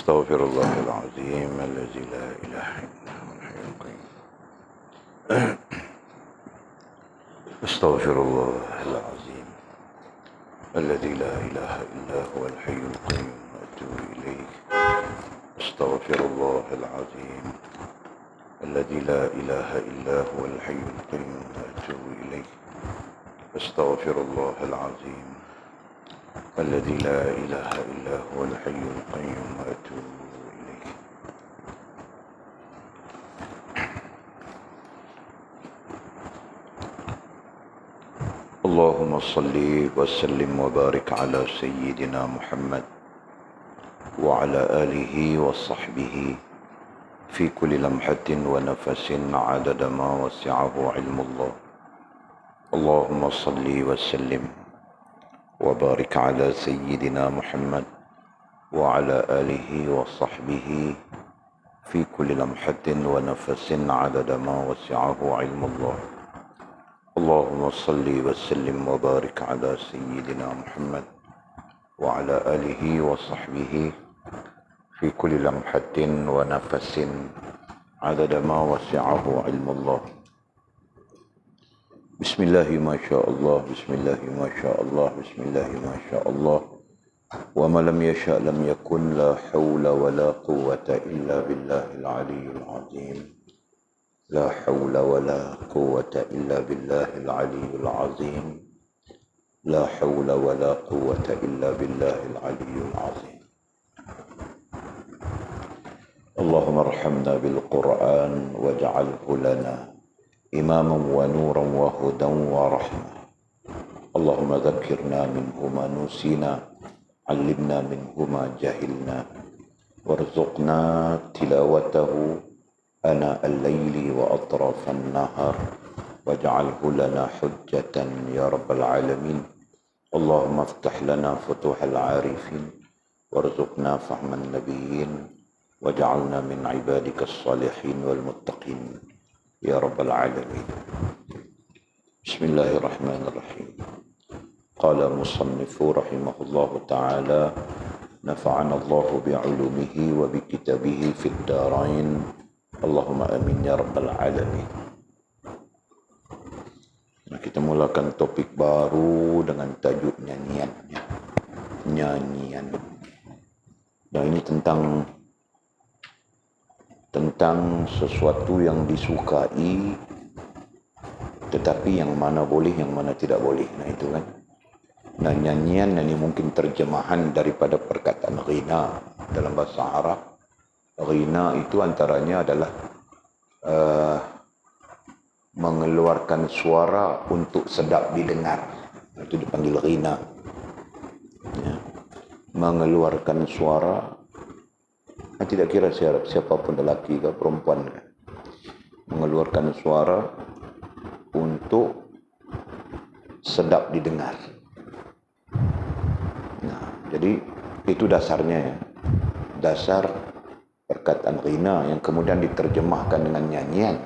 أستغفر الله العظيم الذي لا إله إلا هو الحي القيوم. أستغفر الله العظيم الذي لا إله إلا هو الحي القيوم وأتوب إليه. أستغفر الله العظيم الذي لا إله إلا هو الحي القيوم وأتوب إليه. أستغفر الله العظيم الذي لا إله إلا هو الحي القيوم وأتوب إليه. اللهم صل وسلم وبارك على سيدنا محمد وعلى آله وصحبه في كل لمحة ونفس عدد ما وسعه علم الله. اللهم صل وسلم وبارك على سيدنا محمد وعلى آله وصحبه في كل لمحة ونفس عدد ما وسعه علم الله. اللهم صل وسلم وبارك على سيدنا محمد وعلى آله وصحبه في كل لمحة ونفس عدد ما وسعه علم الله. بسم الله ما شاء الله، بسم الله ما شاء الله، بسم الله ما شاء الله، وما لم يشاء لم يكن. لا حول ولا قوة إلا بالله العلي العظيم. لا حول ولا قوة إلا بالله العلي العظيم. لا حول ولا قوة إلا بالله العلي العظيم. اللهم ارحمنا بالقرآن واجعله لنا إماما ونورا وهدى ورحمة. اللهم ذكرنا منه ما نسينا، علمنا منه ما جهلنا، وارزقنا تلاوته آناء الليل وأطراف النهار، واجعله لنا حجة يا رب العالمين. اللهم افتح لنا فتوح العارفين، وارزقنا فهم النبيين، واجعلنا من عبادك الصالحين والمتقين يا رب العالمين. بسم الله الرحمن الرحيم. قال المصنف رحمه الله تعالى: نفعنا الله بعلومه وبكتابه في الدارين، اللهم آمين يا رب العالمين. Nah, kita mulakan topik baru dengan tajuk nyanyiannya. Nyanyian. Nah, ini tentang sesuatu yang disukai, tetapi yang mana boleh, yang mana tidak boleh. Nah, itu kan. Nah, nyanyian ini mungkin terjemahan daripada perkataan ghina dalam bahasa Arab. Ghina itu antaranya adalah mengeluarkan suara untuk sedap didengar. Itu dipanggil ghina. Ya. Mengeluarkan suara, tidak kira siapapun, lelaki ke perempuan, mengeluarkan suara untuk sedap didengar. Nah, jadi itu dasarnya ya. Dasar perkataan ghina yang kemudian diterjemahkan dengan nyanyian.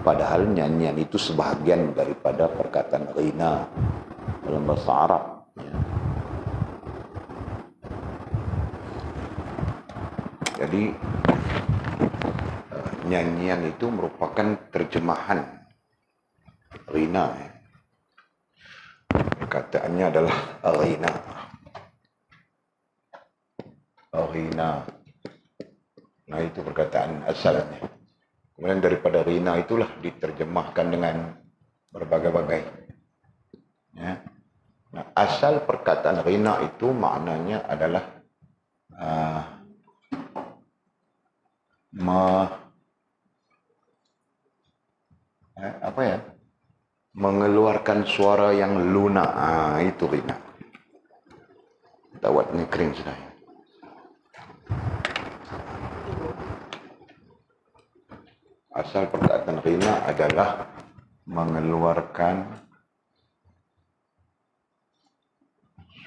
Padahal nyanyian itu sebahagian daripada perkataan ghina dalam bahasa Arab. Ya. Jadi nyanyian itu merupakan terjemahan ghina. Ya. Perkataannya adalah ghina. Ghina. Nah, itu perkataan asalnya. Kemudian daripada ghina itulah diterjemahkan dengan berbagai-bagai. Ya. Nah, asal perkataan ghina itu maknanya adalah mengeluarkan suara yang lunak. Itu ghina. Tawat ni kering sudah. Asal perkataan ghina adalah mengeluarkan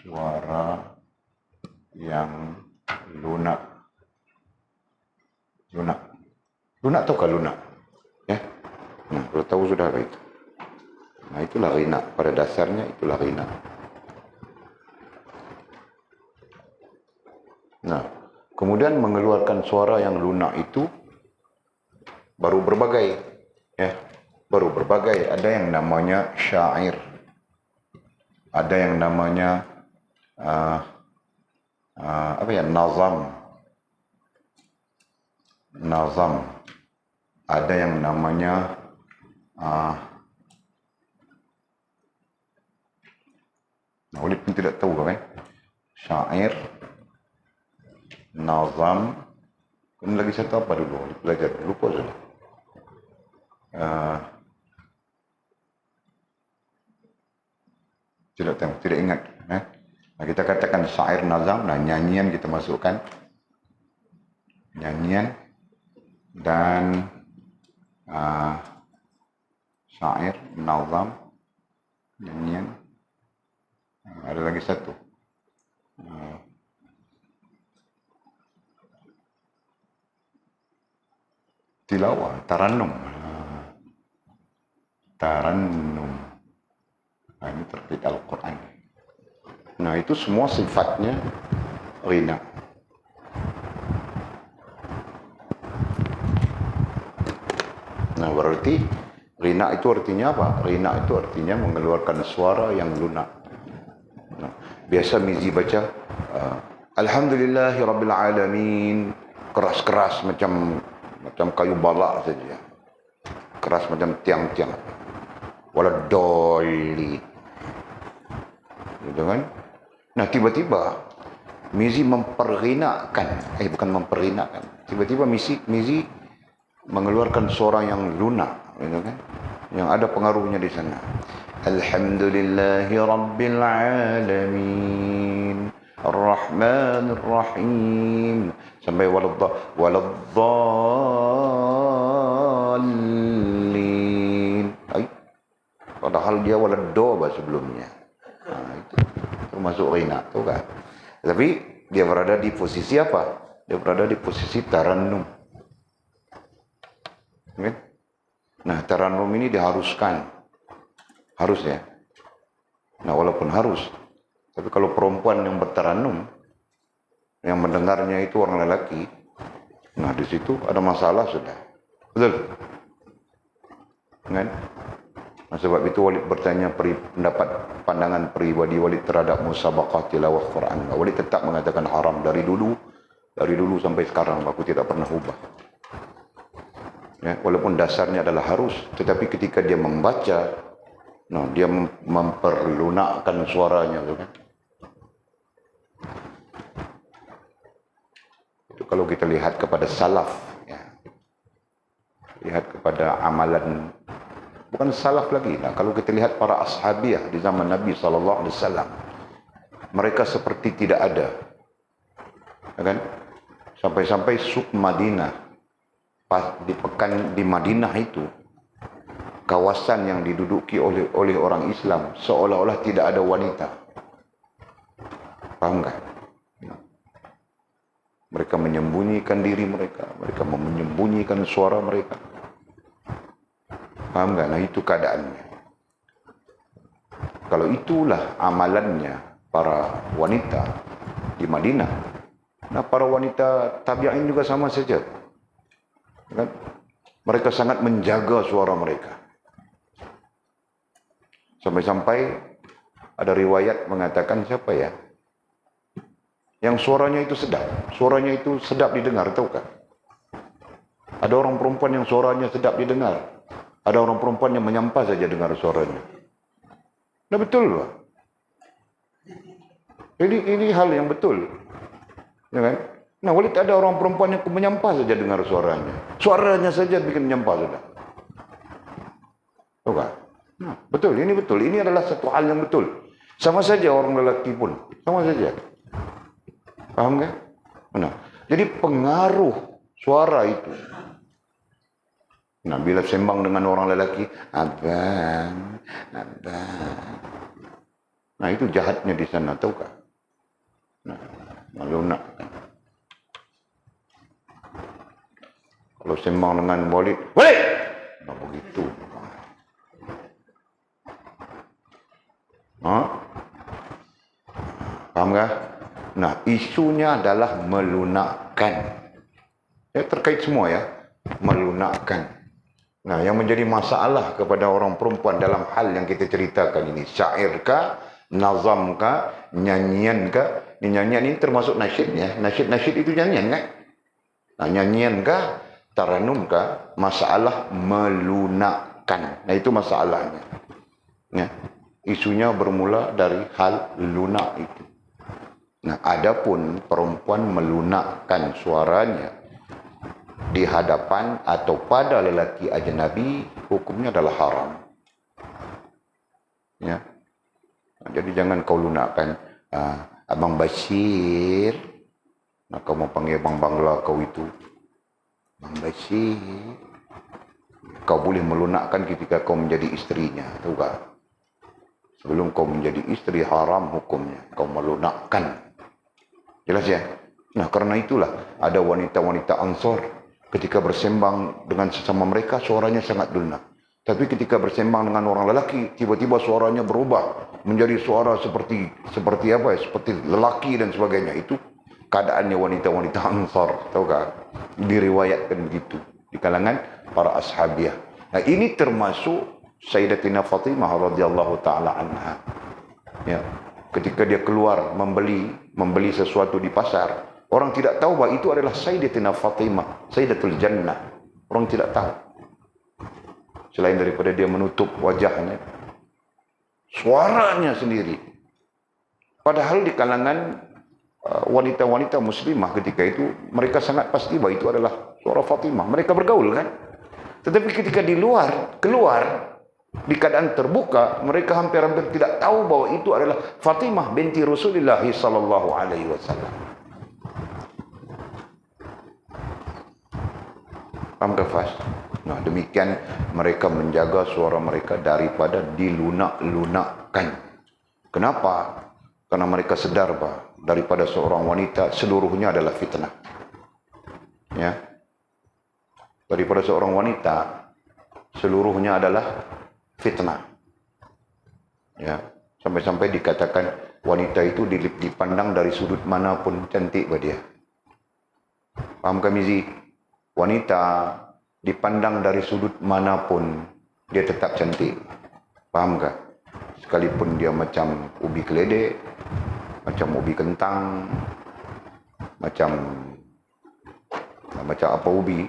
suara yang lunak. Lunak ataukah lunak? Ya. Nah, kalau tahu sudah itu. Nah, itulah ghina. Pada dasarnya itulah ghina. Nah, Kemudian mengeluarkan suara yang lunak itu baru berbagai, ya, baru berbagai. Ada yang namanya syair, ada yang namanya nazam, ada yang namanya Walid pun tidak tahu kan? Syair, nazam, kemudian lagi satu apa dulu? Walid belajar, lupa sudah. Tidak tahu, tidak ingat. Nah, kita katakan syair, nazam, nah nyanyian kita masukkan. Nyanyian dan syair, nazam, nyanyian. Ada lagi satu. Tilawah, tarannum. Tarannum. Nah, ini terbit Al-Quran. Nah, itu semua sifatnya ghina. Nah, berarti ghina itu artinya apa? Ghina itu artinya mengeluarkan suara yang lunak. Nah, biasa Mizi baca Alhamdulillahi Rabbil Alamin, keras-keras macam kayu balak saja, keras macam tiang-tiang, waladoli, gitu kan? Nah, tiba-tiba Mizi memperghinakan, bukan memperghinakan, tiba-tiba Mizi mengeluarkan suara yang lunak, gitu kan? Yang ada pengaruhnya di sana. Alhamdulillahi Rabbil Alamin, Ar-Rahmanir Rahim, sampai waladdallin. Padahal dia waladdoba sebelumnya. Nah, itu termasuk ghina, tuh kan? Tapi dia berada di posisi apa? Dia berada di posisi tarannum. Nah, tarannum ini diharuskan. Harus ya. Nah, walaupun harus, tapi kalau perempuan yang bertarannum, yang mendengarnya itu orang lelaki, nah di situ ada masalah sudah. Betul? Kan? Nah, sebab itu Walid bertanya pendapat pandangan pribadi Walid terhadap musabaqah tilawah Quran. Walid tetap mengatakan haram dari dulu sampai sekarang, aku tidak pernah ubah. Ya, walaupun dasarnya adalah harus, tetapi ketika dia membaca, nah, dia memperlunakkan suaranya, kan? Itu kalau kita lihat kepada salaf, ya. Lihat kepada amalan, bukan salaf lagi. Nah, kalau kita lihat para ashabiyah di zaman Nabi SAW, mereka seperti tidak ada, ya kan? Sampai-sampai suq Madinah, pas di Madinah itu, kawasan yang diduduki oleh orang Islam seolah-olah tidak ada wanita. Paham nggak? Mereka menyembunyikan diri mereka menyembunyikan suara mereka. Paham nggak? Nah, itu keadaannya. Kalau itulah amalannya para wanita di Madinah, nah para wanita tabi'in juga sama saja, kan? Mereka sangat menjaga suara mereka. Sampai-sampai ada riwayat mengatakan, siapa ya? Yang suaranya itu sedap didengar, tahu kan? Ada orang perempuan yang suaranya sedap didengar. Ada orang perempuan yang menyampah saja dengar suaranya. Nah, betul loh. Ini hal yang betul. Ya kan? Nah, Walid ada orang perempuan yang menyampah saja dengar suaranya. Suaranya saja bikin menyampah sudah. Tahu kan? Nah, betul, ini betul. Ini adalah satu hal yang betul. Sama saja orang lelaki pun. Sama saja. Paham kan? Nah, jadi pengaruh suara itu. Nah, bila sembang dengan orang lelaki, abang. Nah, itu jahatnya di sana, tahu kan? Nah, malu nak. Kalau sembang dengan Walid, nah begitu. Paham kan? Nah, isunya adalah melunak. melunakkan. Ya, terkait semua ya, melunakkan. Nah, yang menjadi masalah kepada orang perempuan dalam hal yang kita ceritakan ini, syair kah, nazam kah, nyanyian kah? Nyanyian ini termasuk nasyid ya. Nasyid itu nyanyian kan? Nah, nyanyian kah, taranum kah, masalah melunakkan. Nah, itu masalahnya. Ya. Isunya bermula dari hal lunak itu. Nah, adapun perempuan melunakkan suaranya di hadapan atau pada lelaki ajnabi, hukumnya adalah haram. Ya. Jadi jangan kau lunakkan, Abang Bashir. Nah, kau mau panggil Abang Bangla kau itu, Abang Bashir. Kau boleh melunakkan ketika kau menjadi istrinya, tahu tak? Sebelum kau menjadi istri, haram hukumnya kau melunakkan. Jelas ya? Nah, karena itulah ada wanita-wanita Ansor ketika bersembang dengan sesama mereka suaranya sangat lunak. Tapi ketika bersembang dengan orang lelaki, tiba-tiba suaranya berubah menjadi suara seperti apa ya? Seperti lelaki dan sebagainya. Itu keadaannya wanita-wanita Ansar, tahu kan? Diriwayatkan begitu di kalangan para ashabiah. Nah, ini termasuk Sayyidatina Fatimah radhiyallahu taala anha. Ya, ketika dia keluar membeli sesuatu di pasar, orang tidak tahu bahwa itu adalah Sayyidatina Fatimah, Sayyidatul Jannah. Orang tidak tahu. Selain daripada dia menutup wajahnya, suaranya sendiri. Padahal di kalangan wanita-wanita muslimah ketika itu, mereka sangat pasti bahwa itu adalah suara Fatimah. Mereka bergaul kan? Tetapi ketika di luar, keluar, di keadaan terbuka, mereka hampir-hampir tidak tahu bahwa itu adalah Fatimah binti Rasulullah sallallahu alaihi wasallam. Paham tak, Fas? Nah, demikian mereka menjaga suara mereka daripada dilunak-lunakkan. Kenapa? Karena mereka sedar bahwa daripada seorang wanita seluruhnya adalah fitnah. Ya. Daripada seorang wanita seluruhnya adalah fitnah. Ya, sampai-sampai dikatakan wanita itu dipandang dari sudut manapun cantik pada dia. Paham kami Zi? Wanita dipandang dari sudut manapun dia tetap cantik. Paham kah? Sekalipun dia macam ubi keledek, macam ubi kentang, macam apa ubi,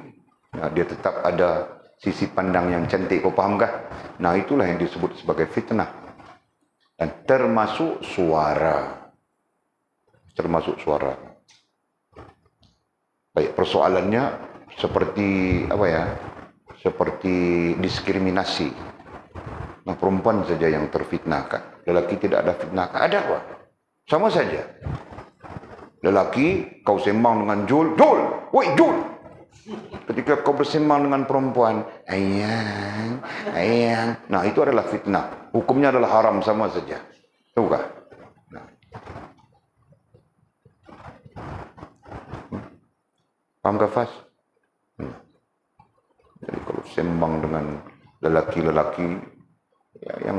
ya, dia tetap ada sisi pandang yang cantik. Kau paham kah? Nah, itulah yang disebut sebagai fitnah. Dan termasuk suara. Termasuk suara. Baik, persoalannya seperti apa ya? Seperti diskriminasi. Nah, perempuan saja yang terfitnahkan. Lelaki tidak ada fitnah. Ada apa? Sama saja. Lelaki, kau sembang dengan Jul. Jul! Woi, Jul! Ketika kau bersembang dengan perempuan, ayang, ayang. Nah, itu adalah fitnah. Hukumnya adalah haram sama saja. Tahu kah? Nah. Paham kah, Fas? Jadi kalau sembang dengan lelaki-lelaki ya,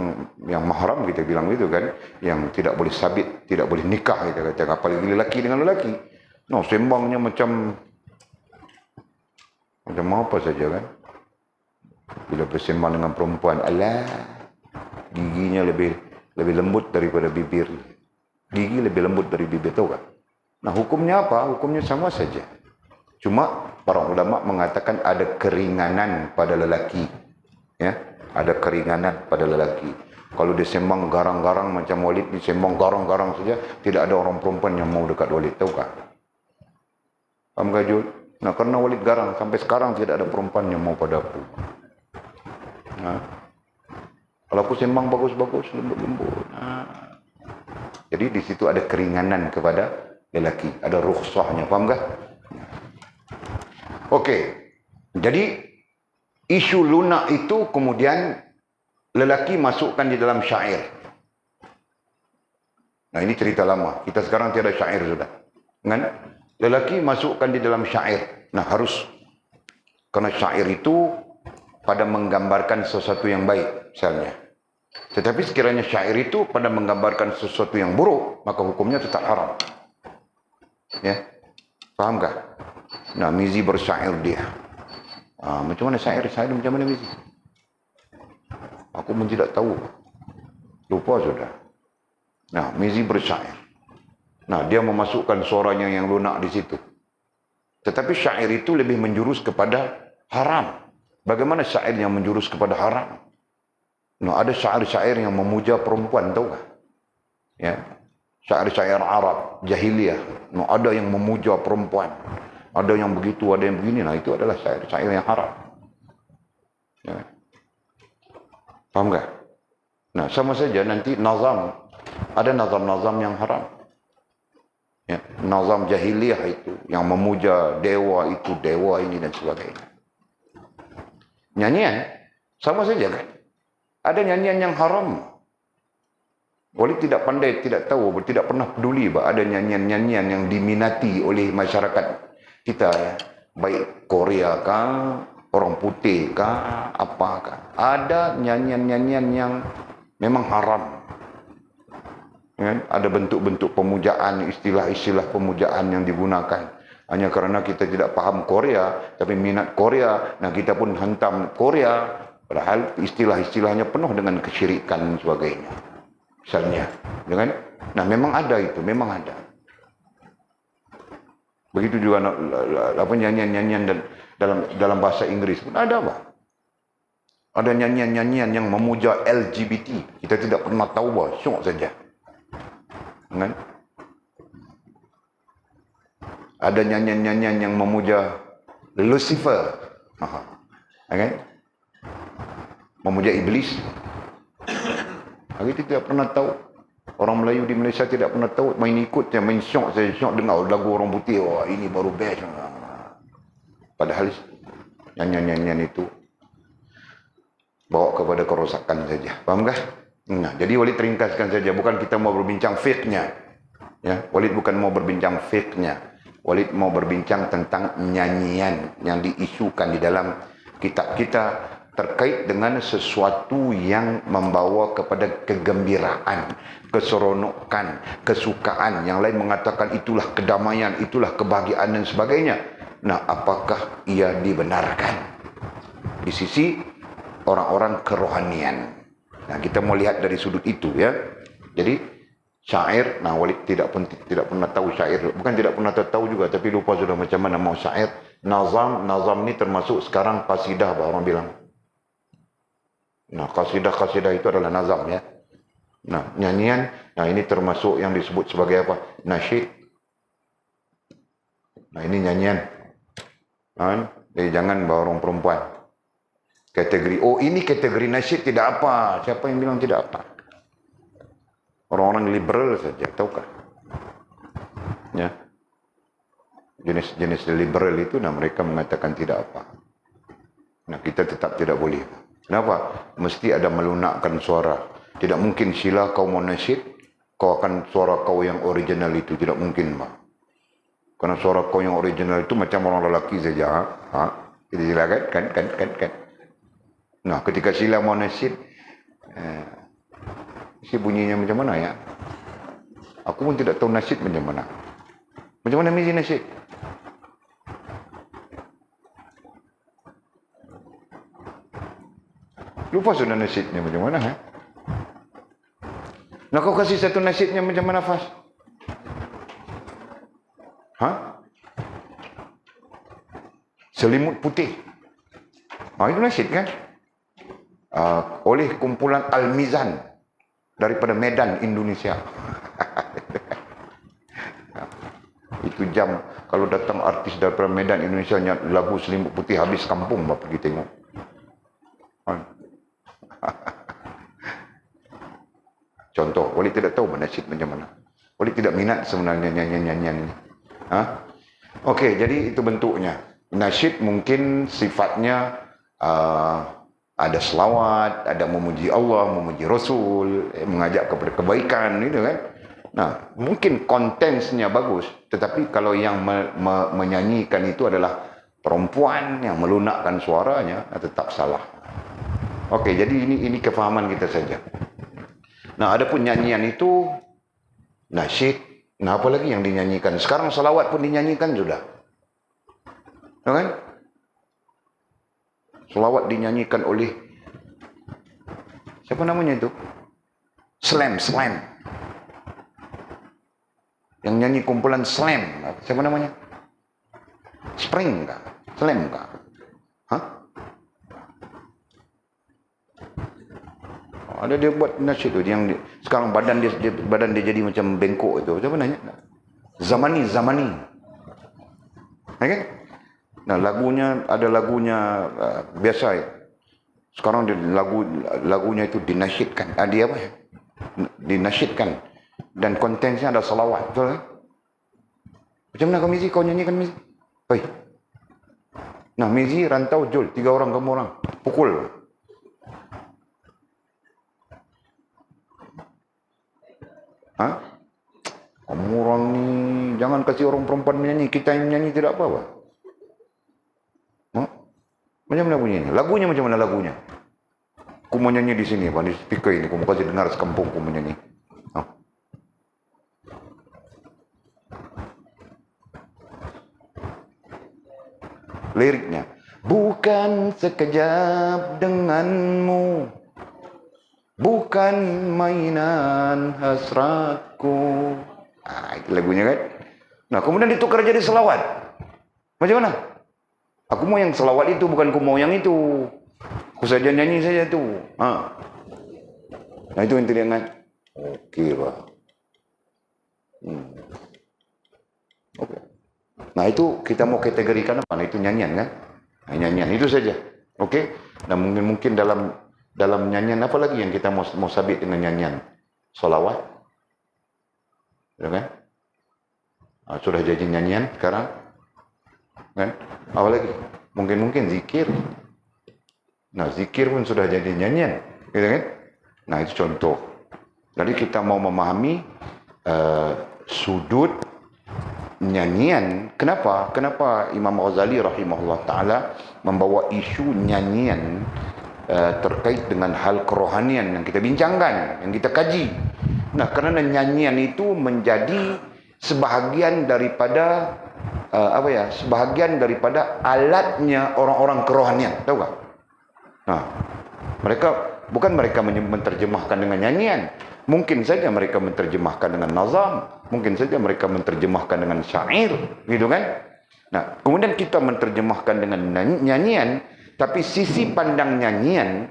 yang mahram kita bilang gitu kan, yang tidak boleh sabit, tidak boleh nikah kita kata, apalagi lelaki dengan lelaki. No, sembangnya macam apa saja kan. Bila bersembang dengan perempuan, alah, giginya lebih lembut daripada bibir. Gigi lebih lembut dari bibir, tahu kan? Nah, hukumnya apa? Hukumnya sama saja. Cuma para ulama mengatakan ada keringanan pada lelaki. Ya, ada keringanan pada lelaki. Kalau dia sembang garang-garang macam Walid, dia sembang garang-garang saja, tidak ada orang perempuan yang mau dekat Walid, tahu kan? Paham gak, Jul? Nah, karena Walid garang, sampai sekarang tidak ada perempuan yang mau pada aku. Nah, kalau aku sembang bagus-bagus, lembut-lembut. Nah. Jadi di situ ada keringanan kepada lelaki, ada rukhsahnya, paham gak? Okey, jadi isu lunak itu kemudian lelaki masukkan di dalam syair. Nah, ini cerita lama. Kita sekarang tiada syair sudah. Kan? Lelaki masukkan di dalam syair. Nah, harus. Karena syair itu pada menggambarkan sesuatu yang baik, misalnya. Tetapi sekiranya syair itu pada menggambarkan sesuatu yang buruk, maka hukumnya tetap haram. Ya, paham kah? Nah, Mizi bersyair dia. Macam mana syair macam mana Mizi? Aku pun tidak tahu. Lupa sudah. Nah, Mizi bersyair. Nah, dia memasukkan suaranya yang lunak di situ. Tetapi syair itu lebih menjurus kepada haram. Bagaimana syair yang menjurus kepada haram? Nah, ada syair-syair yang memuja perempuan, tahu tak? Ya. Syair-syair Arab, jahiliyah. Nah, ada yang memuja perempuan. Ada yang begitu, ada yang begini. Nah, itu adalah syair-syair yang haram. Ya. Faham tak? Nah, sama saja nanti nazam. Ada nazam-nazam yang haram. Ya, nazam jahiliyah itu yang memuja dewa itu, dewa ini dan sebagainya. Nyanyian sama saja kan? Ada nyanyian yang haram. Walid tidak pandai, tidak tahu, tidak pernah peduli bah ada nyanyian-nyanyian yang diminati oleh masyarakat kita ya. Baik Korea kah, orang putih kah, apakah. Ada nyanyian-nyanyian yang memang haram. Ya, ada bentuk-bentuk pemujaan, istilah-istilah pemujaan yang digunakan. Hanya kerana kita tidak paham Korea, tapi minat Korea, nah kita pun hantam Korea, padahal istilah-istilahnya penuh dengan kesyirikan dan sebagainya. Misalnya, dengan, nah memang ada itu, memang ada. Begitu juga apa nyanyian-nyanyian dalam bahasa Inggris pun ada bah. Ada nyanyian-nyanyian yang memuja LGBT, kita tidak pernah tahu bah, syok saja. Kan? Ada nyanyian-nyanyian yang memuja Lucifer, kan? Memuja iblis. Kita tidak pernah tahu. Orang Melayu di Malaysia tidak pernah tahu. Main ikut, main syok. Saya syok dengar lagu orang putih. Wah, ini baru best. Padahal nyanyian-nyanyian itu bawa kepada kerosakan saja. Faham kah? Nah, jadi Walid ringkaskan saja. Bukan kita mau berbincang fiqhnya. Ya, Walid bukan mau berbincang fiqhnya. Walid mau berbincang tentang nyanyian yang diisukan di dalam kitab kita terkait dengan sesuatu yang membawa kepada kegembiraan, keseronokan, kesukaan. Yang lain mengatakan itulah kedamaian, itulah kebahagiaan dan sebagainya. Nah, apakah ia dibenarkan di sisi orang-orang kerohanian? Nah, kita mau lihat dari sudut itu ya. Jadi syair, nah Walid tidak pernah tahu syair, bukan tidak pernah tahu juga, tapi lupa sudah macam mana mau syair. Nazam ni termasuk sekarang qasidah, orang bilang. Nah, qasidah itu adalah nazam ya. Nah, nyanyian, nah ini termasuk yang disebut sebagai apa? Nasyid. Nah, ini nyanyian. Jadi jangan bawa orang perempuan. Kategori, oh ini kategori nasyid tidak apa. Siapa yang bilang tidak apa? Orang-orang liberal saja, tahukah? Ya. Jenis-jenis liberal itu, nah mereka mengatakan tidak apa. Nah, kita tetap tidak boleh. Kenapa? Mesti ada melunakkan suara. Tidak mungkin sila kau mau nasyid, kau akan suara kau yang original itu. Tidak mungkin, Pak. Karena suara kau yang original itu macam orang lelaki saja. Jadi silakan, kan. Nah, ketika sila mau nasyid, si bunyinya macam mana ya? Aku pun tidak tahu nasyid macam mana. Macam mana Mizi nasyid? Lupa sudah nasyidnya macam mana, Nah, kau kasih satu nasyidnya macam mana, Fas? Selimut putih. Itu nasyid kan? Oleh kumpulan Al-Mizan daripada Medan, Indonesia. Itu jam kalau datang artis daripada Medan, Indonesia, lagu Selimut Putih habis kampung, Bapak pergi tengok. Contoh, Walid tidak tahu nasyid macam mana. Walid tidak minat sebenarnya nyanyian-nyanyian ini. Okey, jadi itu bentuknya. Nasyid mungkin sifatnya ada selawat, ada memuji Allah, memuji Rasul, mengajak kepada kebaikan, gitu kan. Nah, mungkin kontennya bagus, tetapi kalau yang menyanyikan itu adalah perempuan yang melunakkan suaranya, tetap salah. Okey, jadi ini kefahaman kita saja. Nah, adapun nyanyian itu nasyid. Nah, apa lagi yang dinyanyikan? Sekarang salawat pun dinyanyikan sudah. Ya kan? Selawat dinyanyikan oleh siapa namanya itu? Slam. Yang nyanyi kumpulan Slam, siapa namanya? Spring kah? Slam kah? Hah? Ada dia buat nasyid tu yang sekarang badan dia jadi macam bengkok itu. Siapa nanya? Zamani. Ya kan? Nah, ada lagunya biasa ya. Sekarang lagunya itu dinasyidkan. Dia apa ya? Dinasyidkan. Dan kontennya ada salawat. Betul kan? Macam mana kau Mizi? Kau nyanyikan Mizi? Hei. Nah, Mizi, Rantau, Jul. 3 orang, kamu orang. Pukul. Hah? Kamu orang ni, jangan kasih orang perempuan menyanyi. Kita yang menyanyi tidak apa-apa. Macam mana bunyinya? Lagunya macam mana lagunya? Aku mau nyanyi di sini, Pak. Di speaker ini. Aku mau kasih dengar sekampung aku menyanyi. Liriknya. Bukan sekejap denganmu, bukan mainan hasratku. Itu lagunya kan. Nah, kemudian ditukar jadi selawat. Macam mana? Aku mau yang selawat itu, bukan aku mau yang itu. Aku saja nyanyi saja tu. Nah, itu yang teringat. Okey, Pak. Okey. Nah, itu kita mau kategorikan apa? Nah, itu nyanyian kan? Nah, nyanyian itu saja. Okey. Dan mungkin dalam nyanyian apa lagi yang kita mau sabit dengan nyanyian? Solawat. Ya kan? Sudah jadi nyanyian sekarang. Kan? Apa lagi? Mungkin zikir. Nah, zikir pun sudah jadi nyanyian. Gitu kan? Nah, itu contoh. Jadi kita mau memahami sudut nyanyian. Kenapa Imam Ghazali rahimahullah ta'ala membawa isu nyanyian terkait dengan hal kerohanian yang kita bincangkan, yang kita kaji. Nah, kerana nyanyian itu menjadi sebahagian daripada sebahagian daripada alatnya orang-orang kerohanian, tahu tak? Nah, mereka menerjemahkan dengan nyanyian. Mungkin saja mereka menerjemahkan dengan nazam, mungkin saja mereka menerjemahkan dengan syair, gitu kan? Nah, kemudian kita menerjemahkan dengan nyanyian, tapi sisi pandang nyanyian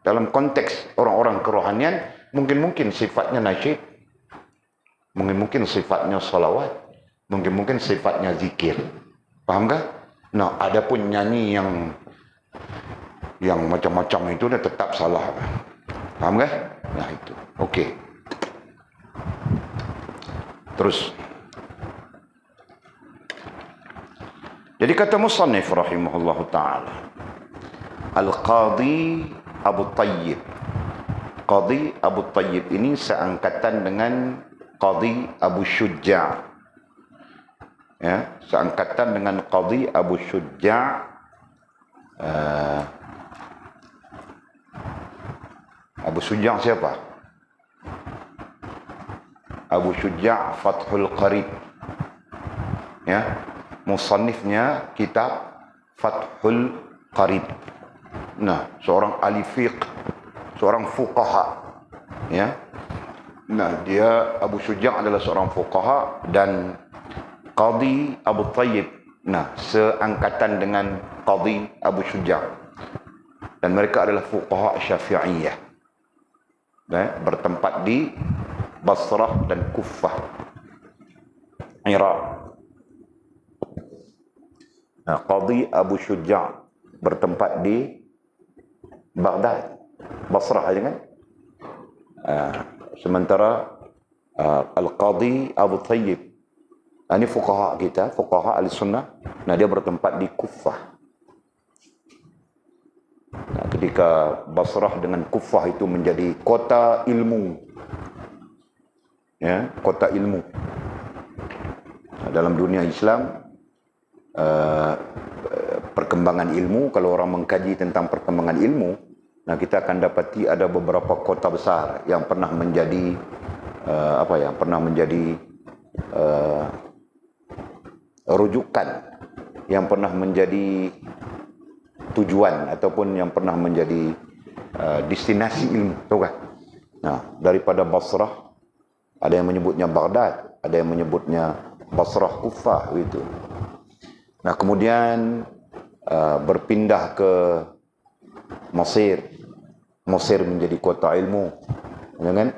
dalam konteks orang-orang kerohanian mungkin sifatnya nasyid, mungkin sifatnya salawat, mungkin sifatnya zikir. Faham tak? Nah, ada pun nyanyi yang macam-macam itu dah tetap salah. Faham tak? Nah, itu. Okey. Terus. Jadi kata musannif rahimahullahu ta'ala, Al-Qadhi Abu Tayyib. Qadhi Abu Tayyib ini seangkatan dengan Qadhi Abu Syuja'. Ya, seangkatan dengan Qadhi Abu Syuja'. Abu Syuja' siapa? Abu Syuja' Fathul Qarib. Ya, musannifnya kitab Fathul Qarib. Nah, seorang ahli fiqh, seorang fuqaha. Ya. Nah, dia Abu Syuja' adalah seorang fuqaha dan Qadhi Abu Tayyib. Nah, seangkatan dengan Qadhi Abu Syuja'. Dan mereka adalah fuqaha Syafi'iyah. Bertempat di Basrah dan Kufah, Iraq. Nah, Qadhi Abu Syuja' bertempat di Baghdad, Basrah aja kan. Sementara Al-Qadhi Abu Tayyib, ini fuqaha kita, fuqaha al-sunnah. Nah, dia bertempat di Kufah. Nah, ketika Basrah dengan Kufah itu menjadi kota ilmu, ya, kota ilmu. Nah, dalam dunia Islam, perkembangan ilmu, kalau orang mengkaji tentang perkembangan ilmu, nah, kita akan dapati ada beberapa kota besar yang pernah menjadi rujukan yang pernah menjadi tujuan ataupun yang pernah menjadi destinasi ilmu, tahu kan? Nah, daripada Basrah, ada yang menyebutnya Baghdad, ada yang menyebutnya Basrah Kufah gitu. Nah, kemudian berpindah ke Mesir. Mesir menjadi kota ilmu, ya kan?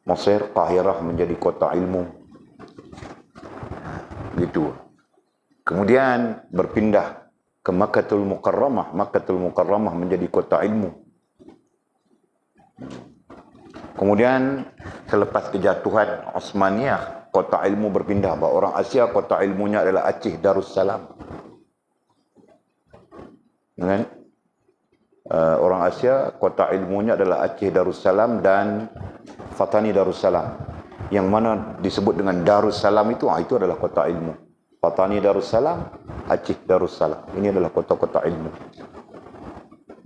Mesir, Qahirah menjadi kota ilmu, gitu. Kemudian berpindah ke Makkatul Mukarramah. Makkatul Mukarramah menjadi kota ilmu. Kemudian selepas kejatuhan Osmaniyah, kota ilmu berpindah. Bahawa orang Asia, kota ilmunya adalah Aceh Darussalam. Kan? Orang Asia, kota ilmunya adalah Aceh Darussalam dan Fatani Darussalam. Yang mana disebut dengan Darussalam itu adalah kota ilmu. Fatani Darussalam, Aceh Darussalam. Ini adalah kota-kota ilmu.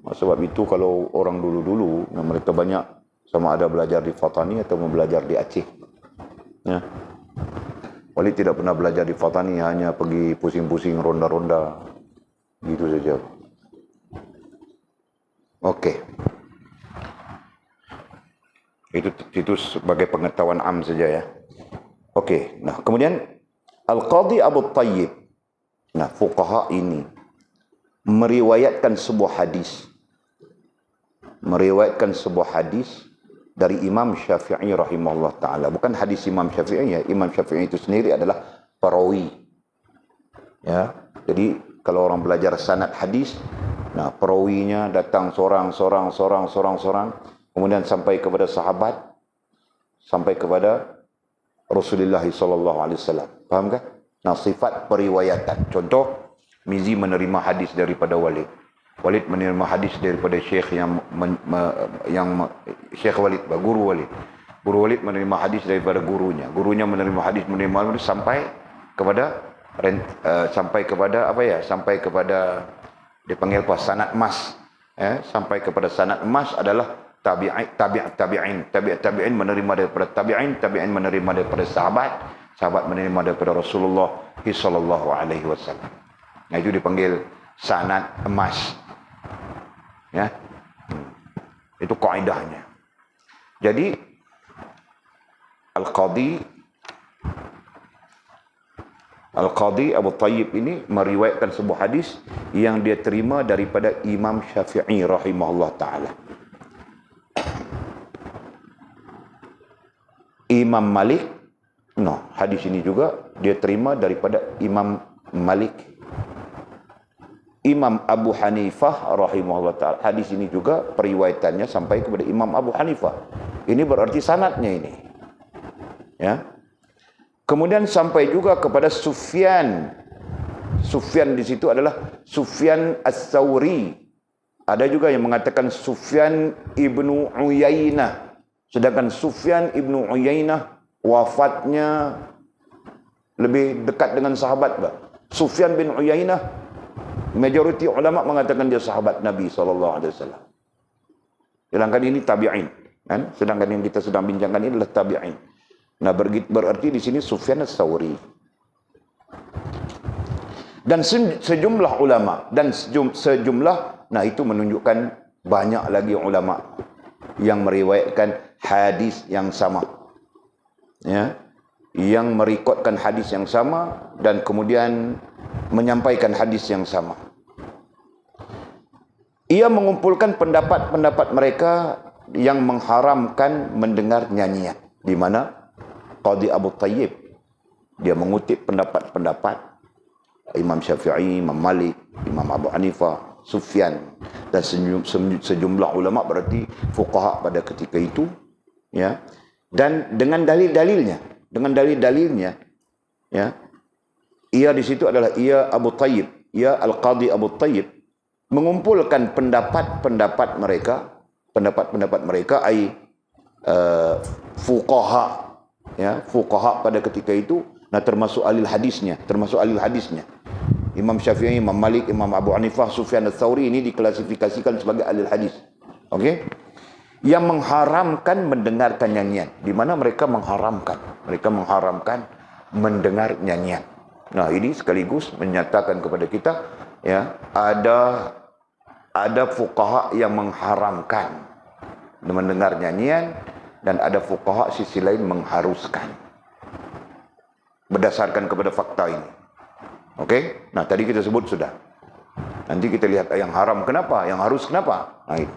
Sebab itu kalau orang dulu-dulu, mereka banyak sama ada belajar di Fatani atau belajar di Aceh. Ya. Walid tidak pernah belajar di Fatani, hanya pergi pusing-pusing ronda-ronda. Gitu saja. Okey. Itu sebagai pengetahuan am saja ya. Okey. Nah, kemudian Al-Qadhi Abu Tayyib. Nah, fuqaha ini meriwayatkan sebuah hadis. Meriwayatkan sebuah hadis dari Imam Syafi'i rahimahullah ta'ala. Bukan hadis Imam Syafi'i ya. Imam Syafi'i itu sendiri adalah perawi. Ya. Jadi, kalau orang belajar sanad hadis, nah, perawinya datang seorang, kemudian sampai kepada sahabat, sampai kepada Rasulullah sallallahu alaihi wasallam. Faham kan? Nah, sifat periwayatan. Contoh, Mizi menerima hadis daripada Walid. Walid menerima hadis daripada Syekh Syekh Walid, guru Walid. Guru Walid menerima hadis daripada gurunya. Gurunya menerima hadis sampai kepada apa ya? Sampai kepada dipanggil apa? Sanad emas. Sampai kepada sanad emas adalah tabi'in menerima daripada tabi'in menerima daripada sahabat menerima daripada Rasulullah sallallahu alaihi wasallam. Nah, itu dipanggil sanad emas. Ya. Itu kaidahnya. Jadi Al-Qadhi Abu Tayyib ini meriwayatkan sebuah hadis yang dia terima daripada Imam Syafi'i rahimahullah ta'ala. Imam Malik, hadis ini juga dia terima daripada Imam Malik. Imam Abu Hanifah rahimahullah ta'ala. Hadis ini juga periwayatannya sampai kepada Imam Abu Hanifah. Ini berarti sanadnya ini. Ya. Kemudian sampai juga kepada Sufyan. Sufyan di situ adalah Sufyan Ats-Tsauri. Ada juga yang mengatakan Sufyan ibnu Uyainah. Sedangkan Sufyan ibnu Uyainah wafatnya lebih dekat dengan sahabat. Sufyan bin Uyainah, majoriti ulama mengatakan dia sahabat Nabi SAW. Sedangkan ini tabi'in. Kan? Sedangkan yang kita sedang bincangkan ini adalah tabi'in. Nah, berarti di sini Sufyan Ats-Tsauri. Dan sejumlah ulama dan sejumlah, nah itu menunjukkan banyak lagi ulama yang meriwayatkan hadis yang sama. Ya, yang merekodkan hadis yang sama dan kemudian menyampaikan hadis yang sama. Ia mengumpulkan pendapat-pendapat mereka yang mengharamkan mendengar nyanyian, di mana Qadhi Abu Tayyib dia mengutip pendapat-pendapat Imam Syafi'i, Imam Malik, Imam Abu Hanifah, Sufyan dan sejumlah ulama, berarti fuqaha pada ketika itu, ya. Dan dengan dalil-dalilnya, ya. Ia di situ adalah Abu Tayyib, Al-Qadhi Abu Tayyib mengumpulkan pendapat-pendapat mereka ai fuqaha, ya, fuqaha pada ketika itu, nah termasuk ahli hadisnya. Imam Syafi'i, Imam Malik, Imam Abu Hanifah, Sufyan Ats-Tsauri ini diklasifikasikan sebagai ahli hadis. Okey? Yang mengharamkan mendengarkan nyanyian. Di mana mereka mengharamkan mendengar nyanyian. Nah, ini sekaligus menyatakan kepada kita, ya, ada fuqaha yang mengharamkan mendengar nyanyian, dan ada fuqaha sisi lain mengharuskan berdasarkan kepada fakta ini. Okey? Nah, tadi kita sebut sudah. Nanti kita lihat yang haram kenapa, yang harus kenapa. Nah, itu.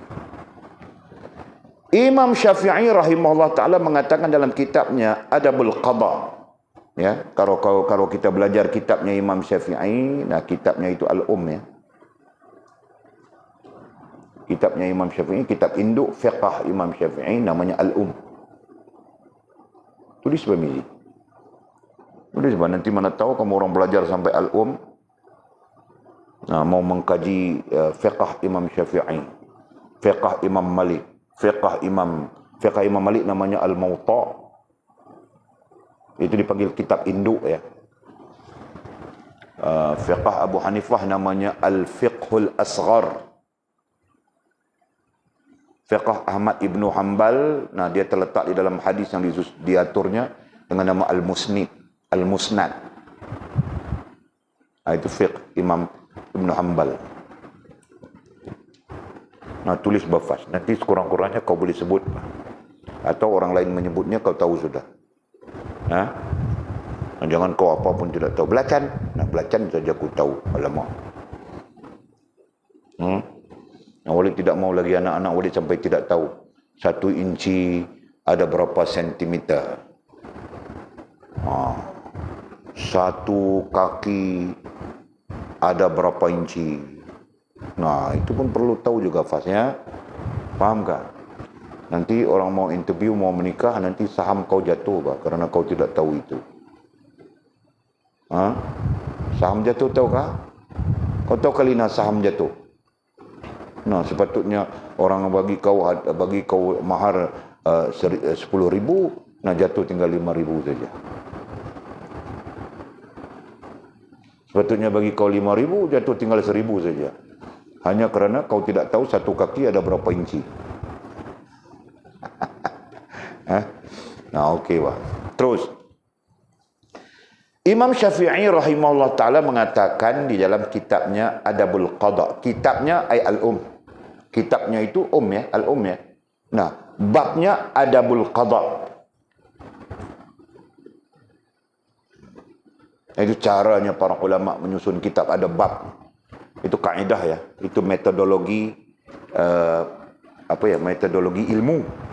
Imam Syafi'i rahimahullah ta'ala mengatakan dalam kitabnya Adabul Qadha. Ya, kalau kita belajar kitabnya Imam Syafi'i, nah kitabnya itu Al-Um, ya. Kitabnya Imam Syafi'i, kitab induk fiqh Imam Syafi'i namanya Al-Um. Tulis Bamizi. Tulis, nanti mana tahu kamu orang belajar sampai Al-Um, nah, mau mengkaji fiqh Imam Syafi'i, fiqh Imam Malik, fiqh Imam Malik namanya Al-Mawta'. Itu dipanggil kitab induk, ya. Fiqh Abu Hanifah namanya Al-Fiqhul Asghar. Fiqh Ahmad Ibnu Hanbal, nah dia terletak di dalam hadis yang diaturnya dengan nama Al-Musnad. Nah, itu fiqh Imam Ibnu Hanbal. Nah, tulis bafas. Nanti sekurang-kurangnya kau boleh sebut. Atau orang lain menyebutnya, kau tahu sudah. Nah, jangan kau apa pun tidak tahu. Belacan. Nah, belacan saja aku tahu. Alamak. Nah, Walid tidak mau lagi anak-anak Walid sampai tidak tahu 1 inci ada berapa sentimeter. 1 kaki ada berapa inci. Nah, itu pun perlu tahu juga fasnya. Faham kan? Nanti orang mau interview, mau menikah, nanti saham kau jatuh, bah, karena kau tidak tahu itu. Saham jatuh tahu kah? Kau tahu kali nak saham jatuh? Nah, sepatutnya orang bagi kau mahar 10.000, nah jatuh tinggal 5.000 saja. Sepatutnya bagi kau 5.000, jatuh tinggal 1.000 saja. Hanya kerana kau tidak tahu 1 kaki ada berapa inci. Nah, okey, wah. Terus. Imam Syafi'i rahimahullah ta'ala mengatakan di dalam kitabnya Adabul Qadha. Kitabnya Al-Um. Kitabnya itu ya, Al-Um, ya. Nah, babnya Adabul Qadha. Itu caranya para ulama menyusun kitab, ada bab. Itu kaedah, ya. Itu metodologi metodologi ilmu.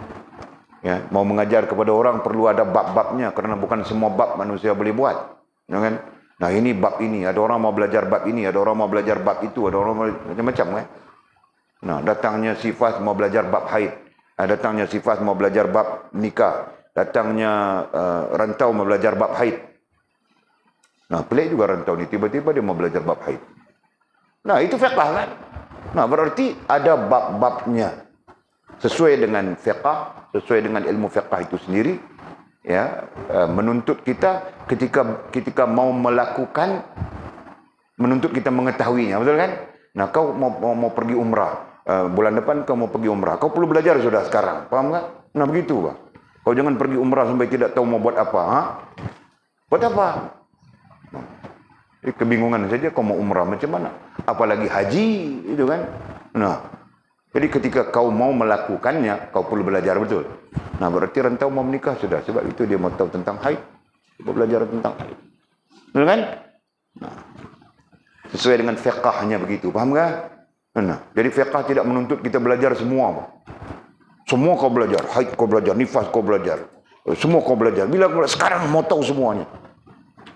Ya, mau mengajar kepada orang perlu ada bab-babnya, kerana bukan semua bab manusia boleh buat. Ya kan? Nah, ini bab ini, ada orang mau belajar bab ini, ada orang mau belajar bab itu, ada orang mau macam-macam, kan? Nah, datangnya sifat mau belajar bab haid, datangnya sifat mau belajar bab nikah, datangnya rantau mau belajar bab haid. Nah, pelik juga rantau ni, tiba-tiba dia mau belajar bab haid. Nah, itu fiqh, kan? Nah, berarti ada bab-babnya. Sesuai dengan fiqh, sesuai dengan ilmu fiqh itu sendiri, ya, menuntut kita ketika mau melakukan, menuntut kita mengetahuinya, betul kan? Nah, kau mau pergi umrah, bulan depan kau mau pergi umrah, kau perlu belajar sudah sekarang, faham tak? Nah, begitu, Pak. Kau jangan pergi umrah sampai tidak tahu mau buat apa, Buat apa? Kebingungan saja kau mau umrah macam mana? Apalagi haji, itu kan? Nah, jadi ketika kau mau melakukannya, kau perlu belajar betul. Nah, berarti rantau mau menikah sudah. Sebab itu dia mau tahu tentang haid. Dia belajar tentang haid. Betul kan? Nah, sesuai dengan fiqahnya begitu. Faham tak? Nah, jadi fiqah tidak menuntut kita belajar semua. Semua kau belajar. Haid kau belajar. Nifas kau belajar. Semua kau belajar. Bila sekarang mau tahu semuanya.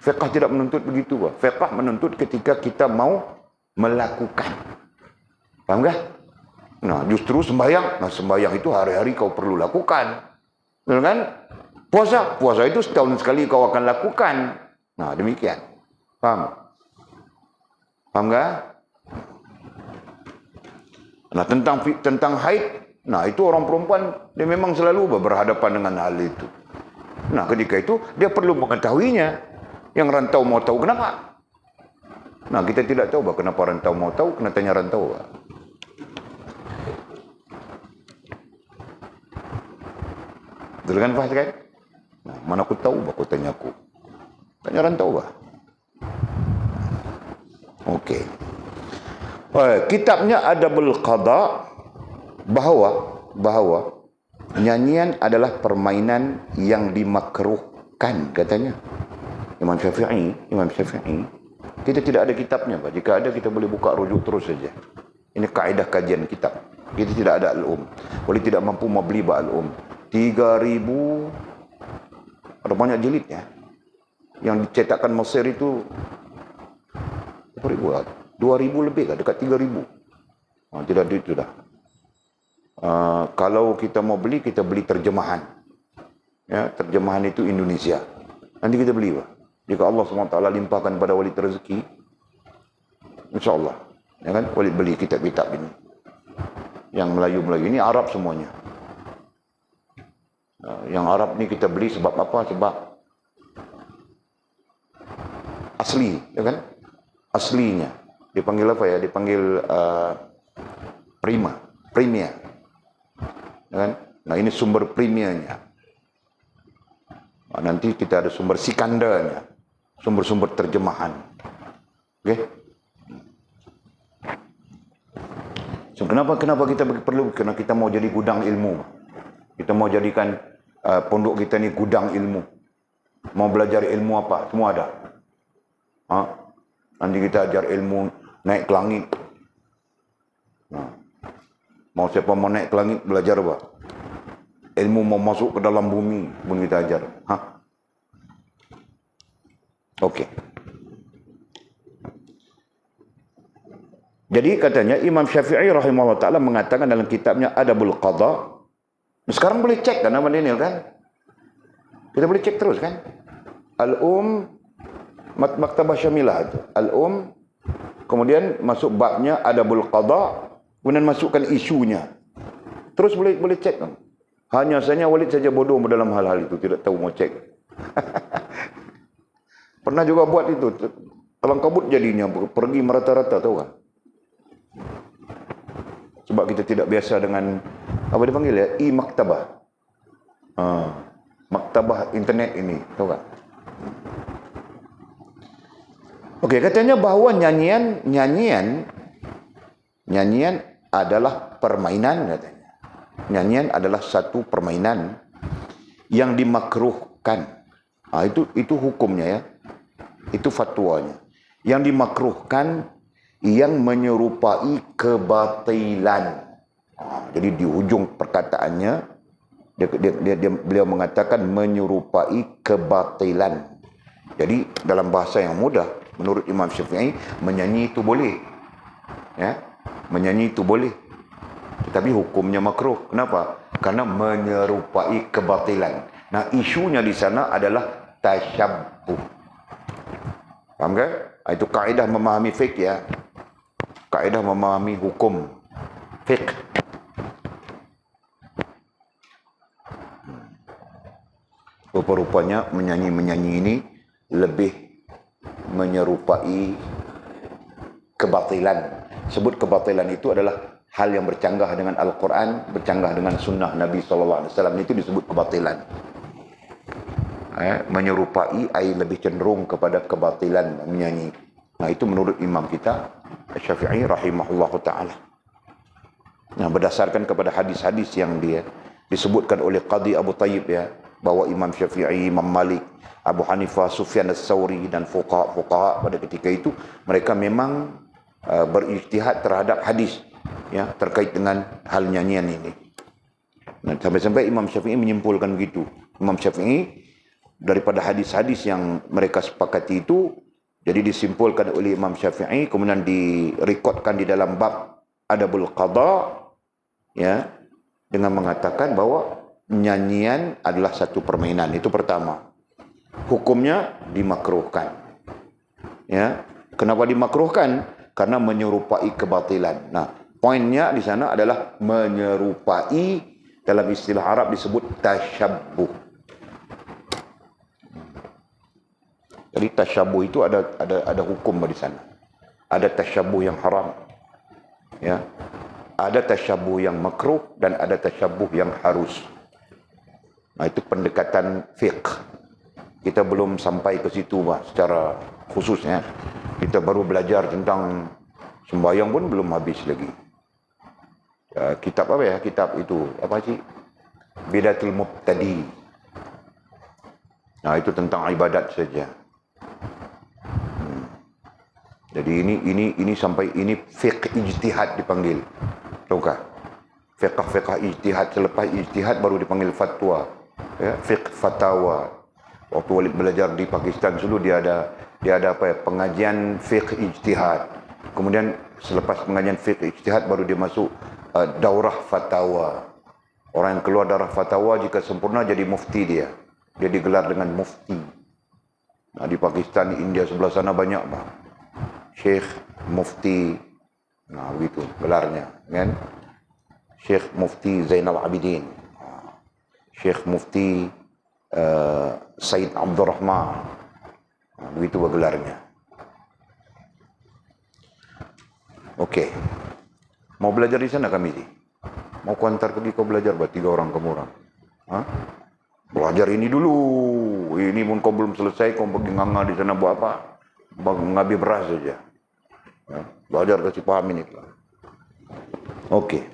Fiqah tidak menuntut begitu. Fiqah menuntut ketika kita mau melakukan. Faham tak? Nah, justru sembahyang. Nah, sembahyang itu hari-hari kau perlu lakukan. Betul kan? Puasa itu setahun sekali kau akan lakukan. Nah, demikian. Faham? Faham tak? Nah, tentang haid, nah itu orang perempuan, dia memang selalu berhadapan dengan hal itu. Nah, ketika itu, dia perlu mengetahuinya. Yang rantau mau tahu kenapa? Nah, kita tidak tahu kenapa rantau mau tahu, kena tanya rantau. Betul kan, Fahad, kan? Nah, mana aku tahu, aku tanya aku. Tanya rantau, Okey. Kitabnya Adabul Qada bahawa nyanyian adalah permainan yang dimakruhkan, katanya Imam Syafi'i. Kita tidak ada kitabnya, Pak. Jika ada, kita boleh buka rujuk terus saja. Ini kaedah kajian kitab. Kita tidak ada al-um. Boleh tidak mampu membeli al-um. 3,000, ada banyak jilidnya. Yang dicetakkan Mesir itu berapa ribu? 2,000 lebih kan? Dekat 3,000. Tidak ada itu dah. Kalau kita mau beli, kita beli terjemahan. Ya, terjemahan itu Indonesia. Nanti kita beli, Pak. Jika Allah SWT limpahkan pada walid rezeki, insyaAllah, ya kan, walid beli kitab-kitab ini. Yang Melayu-Melayu ini Arab semuanya. Yang Arab ni kita beli sebab apa? Sebab asli, ya kan? Aslinya. Dipanggil apa ya? Dipanggil Premier. Ya kan? Nah, ini sumber premiernya. Nanti kita ada sumber Sikandarnya. Sumber-sumber terjemahan. Okey? So, kenapa kita perlu? Kerana kita mau jadi gudang ilmu. Kita mau jadikan pondok kita ni gudang ilmu. Mau belajar ilmu apa? Semua ada. Nanti kita ajar ilmu naik ke langit. Mau siapa mau naik ke langit, belajar apa? Ilmu mau masuk ke dalam bumi pun kita ajar. Okey. Jadi katanya Imam Syafi'i rahimahullah ta'ala mengatakan dalam kitabnya Adabul Qada. Sekarang boleh cek kan nama Daniel kan? Kita boleh cek terus kan? Maktabah Syamilah itu. Kemudian masuk babnya Adabul Qada, kemudian masukkan isunya. Terus boleh cek kan? Hanya saja Walid saja bodoh dalam hal-hal itu, tidak tahu mau cek. Pernah juga buat itu, telang kabut jadinya, pergi merata-rata, tahu kan? Sebab kita tidak biasa dengan, apa dipanggil ya? E-maktabah. Maktabah internet ini, tahu kan? Okey, katanya bahawa nyanyian adalah permainan, katanya. Nyanyian adalah satu permainan yang dimakruhkan. Itu hukumnya ya. Itu fatwanya. Yang dimakruhkan yang menyerupai kebatilan. Jadi di ujung perkataannya beliau mengatakan menyerupai kebatilan. Jadi dalam bahasa yang mudah, menurut Imam Syafi'i, menyanyi itu boleh. Ya, menyanyi itu boleh. Tetapi hukumnya makruh. Kenapa? Karena menyerupai kebatilan. Nah, isunya di sana adalah tasyabbuh. Faham ke? Itu kaedah memahami fiqh ya. Kaedah memahami hukum fiqh. Rupa-rupanya menyanyi ini lebih menyerupai kebatilan. Sebut kebatilan itu adalah hal yang bercanggah dengan Al-Quran, bercanggah dengan sunnah Nabi SAW. Itu disebut kebatilan. Menyerupai, lebih cenderung kepada kebatilan menyanyi. Nah, itu menurut imam kita Syafi'i rahimahullah ta'ala. Nah, berdasarkan kepada hadis-hadis yang dia disebutkan oleh Qadi Abu Tayyib ya, bahawa Imam Syafi'i, Imam Malik, Abu Hanifah, Sufyan as-Sawri dan fuqaha pada ketika itu, mereka memang berijtihad terhadap hadis ya, terkait dengan hal nyanyian ini. Nah, sampai-sampai Imam Syafi'i menyimpulkan begitu. Imam Syafi'i daripada hadis-hadis yang mereka sepakati itu, jadi disimpulkan oleh Imam Syafi'i, kemudian direkodkan di dalam bab Adabul Qada ya, dengan mengatakan bahawa nyanyian adalah satu permainan. Itu pertama. Hukumnya dimakruhkan. Ya, kenapa dimakruhkan? Karena menyerupai kebatilan. Nah, poinnya di sana adalah menyerupai, dalam istilah Arab disebut tasyabbuh. Jadi tasyabbuh itu ada hukum di sana. Ada tasyabbuh yang haram. Ya. Ada tasyabbuh yang makruh dan ada tasyabbuh yang harus. Nah, itu pendekatan fiqh. Kita belum sampai ke situ secara khususnya. Kita baru belajar tentang sembahyang pun belum habis lagi. Kitab apa ya? Kitab itu apa sih? Bidatul Mubtadi. Nah, itu tentang ibadat saja. Jadi ini sampai ini fiqh ijtihad dipanggil. Tahukah? Fiqh ijtihad, selepas ijtihad baru dipanggil fatwa. Ya, fiqh fatawa. Waktu Walid belajar di Pakistan dulu dia ada apa ya? Pengajian fiqh ijtihad. Kemudian selepas pengajian fiqh ijtihad baru dia masuk daurah fatawa. Orang yang keluar daurah fatawa jika sempurna jadi mufti dia. Dia digelar dengan mufti. Nah, di Pakistan, di India sebelah sana banyak bang. Syekh Mufti. Nah, begitu gelarnya, kan? Syekh Mufti Zainal Abidin. Syekh Mufti Said Abdurrahman. Nah, begitu gelarnya. Okey. Mau belajar di sana kami sih. Mau ku antar pergi kau belajar buat 3 orang kamu orang. Hah? Belajar ini dulu. Ini pun kau belum selesai, kau pergi nganga di sana buat apa? Mengambil beras saja. Ya, belajar kasih paham ini. Okey.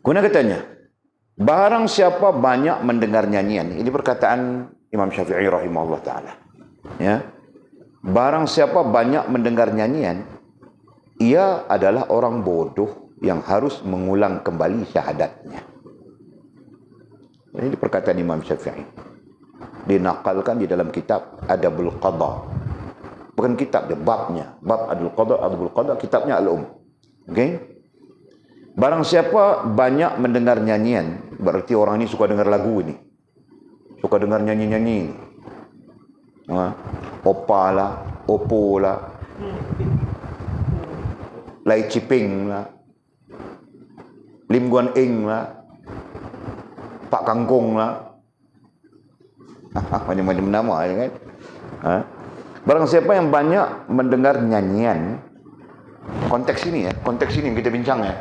Guna katanya, barang siapa banyak mendengar nyanyian. Ini perkataan Imam Syafi'i rahimahullah ta'ala. Ya. Barang siapa banyak mendengar nyanyian, ia adalah orang bodoh yang harus mengulang kembali syahadatnya. Ini perkataan Imam Syafi'i. Dinakalkan di dalam kitab Adabul Qadha. Bukan kitab dia, babnya. Bab Adabul Qadha, kitabnya Al-Um. Okey? Barang siapa banyak mendengar nyanyian, berarti orang ini suka dengar lagu ini. Suka dengar nyanyi-nyanyi ini. Opa lah, Oppo lah, Lai Chiping lah, Lim Guan Eng lah, Pak Kangkung lah. Macam-macam nama ya kan. Barang siapa yang banyak mendengar nyanyian, konteks ini yang kita bincang ya.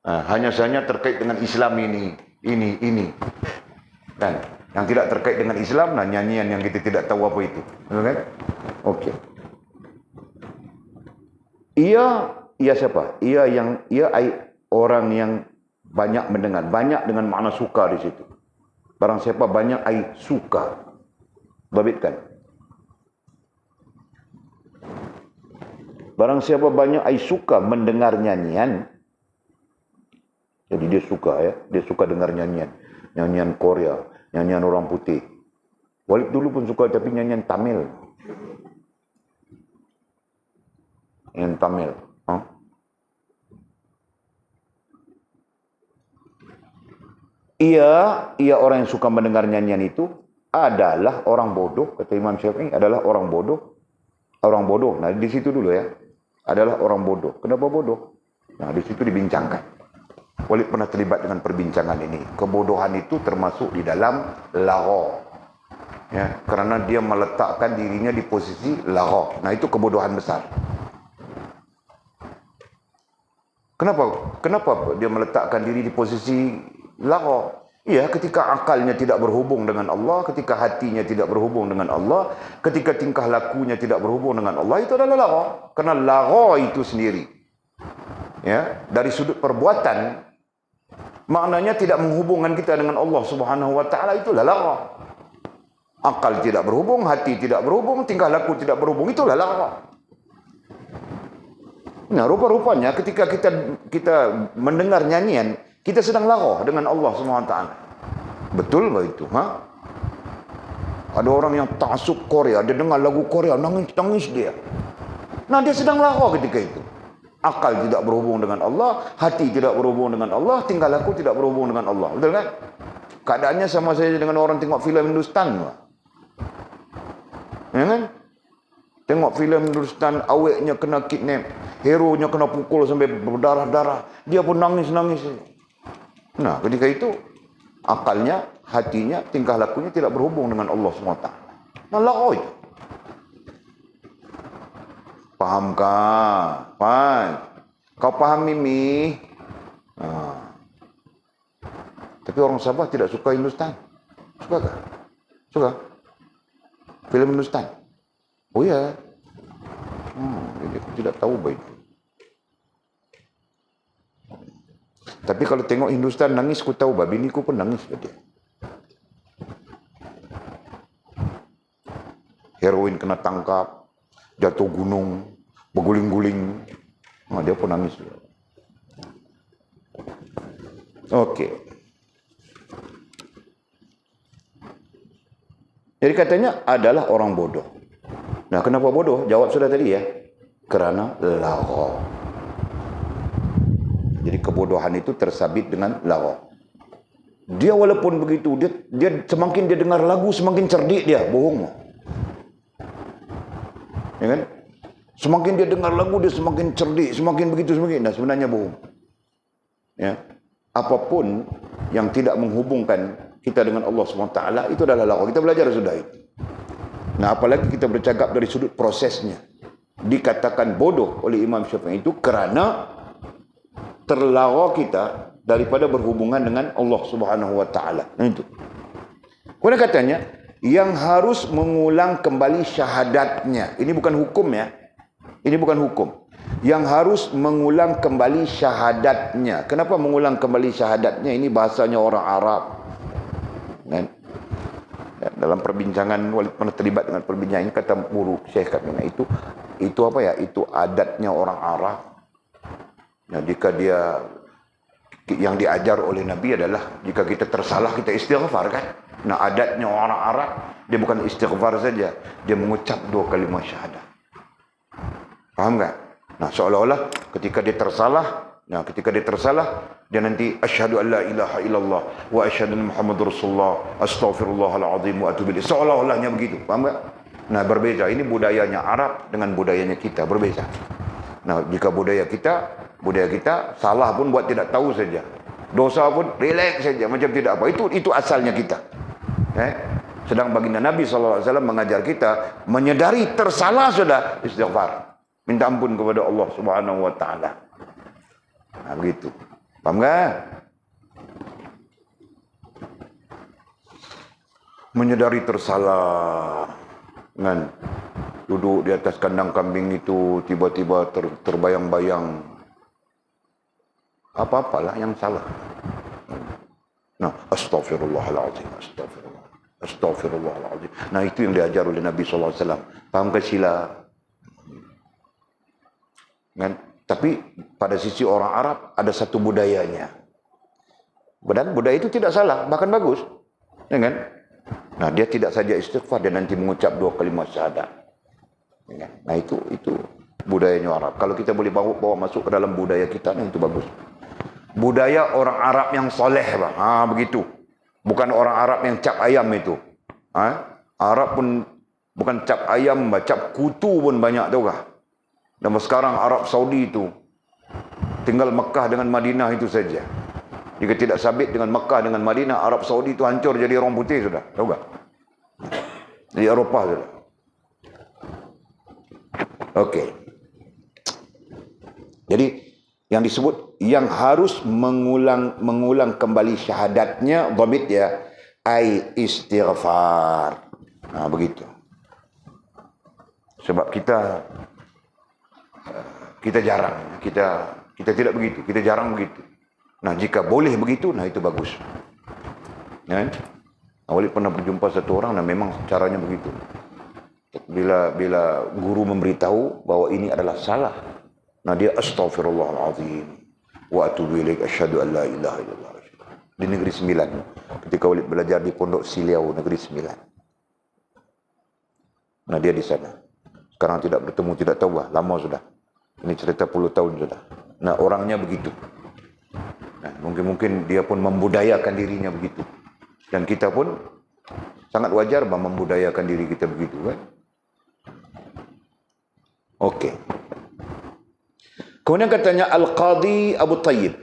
Hanya saja terkait dengan Islam ini. Dan yang tidak terkait dengan Islam, nah nyanyian yang kita tidak tahu apa itu. Kan? Okey. Ia siapa? Ia orang yang banyak mendengar, banyak dengan makna suka di situ. Barang siapa banyak suka. Babitkan. Barang siapa banyak suka mendengar nyanyian. Jadi dia suka ya, dia suka dengar nyanyian. Nyanyian Korea, nyanyian orang putih. Walid dulu pun suka, tapi nyanyian Tamil. Nyanyian Tamil. Ia orang yang suka mendengar nyanyian itu adalah orang bodoh, kata Imam Syafi'i, adalah orang bodoh. Orang bodoh. Nah, di situ dulu ya. Adalah orang bodoh. Kenapa bodoh? Nah, di situ dibincangkan. Walid pernah terlibat dengan perbincangan ini. Kebodohan itu termasuk di dalam lagha. Ya, karena dia meletakkan dirinya di posisi lagha. Nah, itu kebodohan besar. Kenapa dia meletakkan diri di posisi lagha? Ya, ketika akalnya tidak berhubung dengan Allah, ketika hatinya tidak berhubung dengan Allah, ketika tingkah lakunya tidak berhubung dengan Allah, itu adalah lagha. Karena lagha itu sendiri, ya, dari sudut perbuatan, maknanya tidak menghubungkan kita dengan Allah Subhanahu wa taala, itulah lagha. Akal tidak berhubung, hati tidak berhubung, tingkah laku tidak berhubung, itulah lagha. Nah, rupa-rupanya ketika kita mendengar nyanyian, kita sedang lagha dengan Allah Subhanahu wa taala. Betul enggak itu, Ada orang yang taksub Korea, dia dengar lagu Korea, nangis dia. Nah, dia sedang lagha ketika itu. Akal tidak berhubung dengan Allah, hati tidak berhubung dengan Allah, tingkah laku tidak berhubung dengan Allah. Betul kan? Keadaannya sama saja dengan orang tengok filem Hindustan. Ya kan? Tengok filem Hindustan, aweknya kena kidnap, hero-nya kena pukul sampai berdarah-darah, dia pun nangis-nangis. Nah, ketika itu akalnya, hatinya, tingkah lakunya tidak berhubung dengan Allah SWT. Nah, lagha itu. Fahamkah? Kau paham Mimi? Tapi orang Sabah tidak suka Hindustan. Suka kah? Suka? Filem Hindustan. Oh ya. Jadi aku tidak tahu baik. Tapi kalau tengok Hindustan nangis, ku tahu bah. Biniku pun nangis dia. Heroin kena tangkap, jatuh gunung, berguling-guling. Dia pun nangis. Okey. Jadi katanya adalah orang bodoh. Nah, kenapa bodoh? Jawab sudah tadi ya. Kerana lagha. Jadi kebodohan itu tersabit dengan lagha. Dia walaupun begitu, dia semakin dia dengar lagu, semakin cerdik dia. Bohong. Ya kan? Semakin dia dengar lagu, dia semakin cerdik, semakin begitu, semakin. Nah, sebenarnya bohong. Ya. Apapun yang tidak menghubungkan kita dengan Allah SWT, itu adalah lagha. Kita belajar sudah itu. Nah, apalagi kita bercakap dari sudut prosesnya. Dikatakan bodoh oleh Imam Syafi'i itu kerana terlagha kita daripada berhubungan dengan Allah Subhanahu wa taala. Nah itu. Kemudian katanya yang harus mengulang kembali syahadatnya. Ini bukan hukum ya. Ini bukan hukum. Yang harus mengulang kembali syahadatnya. Kenapa mengulang kembali syahadatnya? Ini bahasanya orang Arab. Kan? Dalam perbincangan, Walid pernah terlibat dengan perbincangan ini, kata guru Syekh katanya itu apa ya? Itu adatnya orang Arab. Nah, jika dia yang diajar oleh Nabi adalah jika kita tersalah kita istighfar kan. Nah, adatnya orang Arab dia bukan istighfar saja, dia mengucap 2 kalimat syahadat. Paham tak? Nah, seolah-olah ketika dia tersalah, dia nanti asyhadu an la ilaha illallah wa asyhadu anna Muhammadar Rasulullah astaghfirullahal azim wa atubu ilaih. Seolah-olahnya begitu. Paham tak? Nah, berbeza. Ini budayanya Arab dengan budayanya kita, berbeza. Nah, jika budaya kita salah pun buat tidak tahu saja. Dosa pun relax saja, macam tidak apa. Itu asalnya kita. Sedang baginda Nabi SAW mengajar kita menyedari tersalah sudah istighfar. Minta ampun kepada Allah Subhanahu wa taala. Nah, begitu. Paham tak? Menyedari tersalah. Kan? Duduk di atas kandang kambing itu tiba-tiba terbayang-bayang apa-apalah yang salah. Nah, astaghfirullahaladzim, astaghfirullahaladzim. Nah, itu yang diajar oleh Nabi SAW. Paham ke sila? Kan? Tapi pada sisi orang Arab ada satu budayanya. Dan budaya itu tidak salah, bahkan bagus. Ya kan? Nah, dia tidak saja istighfar, dia nanti mengucap 2 kalimat syahadat. Ya kan? Nah, itu budayanya Arab. Kalau kita boleh bawa masuk ke dalam budaya kita, nah itu bagus. Budaya orang Arab yang soleh, bang. Begitu. Bukan orang Arab yang cap ayam itu. Arab pun bukan cap ayam, cap kutu pun banyak, tahu kah? Dan sekarang Arab Saudi itu tinggal Mekah dengan Madinah itu saja. Jika tidak sabit dengan Mekah dengan Madinah, Arab Saudi itu hancur jadi orang putih sudah, tahu tak? Di Eropah sudah. Okey. Jadi yang disebut yang harus mengulang kembali syahadatnya, dhabit ya, ai istighfar. Nah, begitu. Sebab kita jarang, kita tidak begitu, kita jarang begitu. Nah, jika boleh begitu, nah itu bagus. Ya, Walid pernah berjumpa satu orang, nah memang caranya begitu. Bila guru memberitahu bahwa ini adalah salah, nah dia astaghfirullahalazim wa atubu ilaik asyhadu an la ilaha illallah. Di Negeri Sembilan, ketika Walid belajar di Pondok Siliau, Negeri Sembilan. Nah, dia di sana. Sekarang tidak bertemu, tidak tahu lah, lama sudah. Ini cerita puluh tahun sudah. Nah, orangnya begitu. Nah, mungkin dia pun membudayakan dirinya begitu. Dan kita pun sangat wajar membudayakan diri kita begitu kan. Okey. Kemudian katanya Al-Qadhi Abu Tayyib.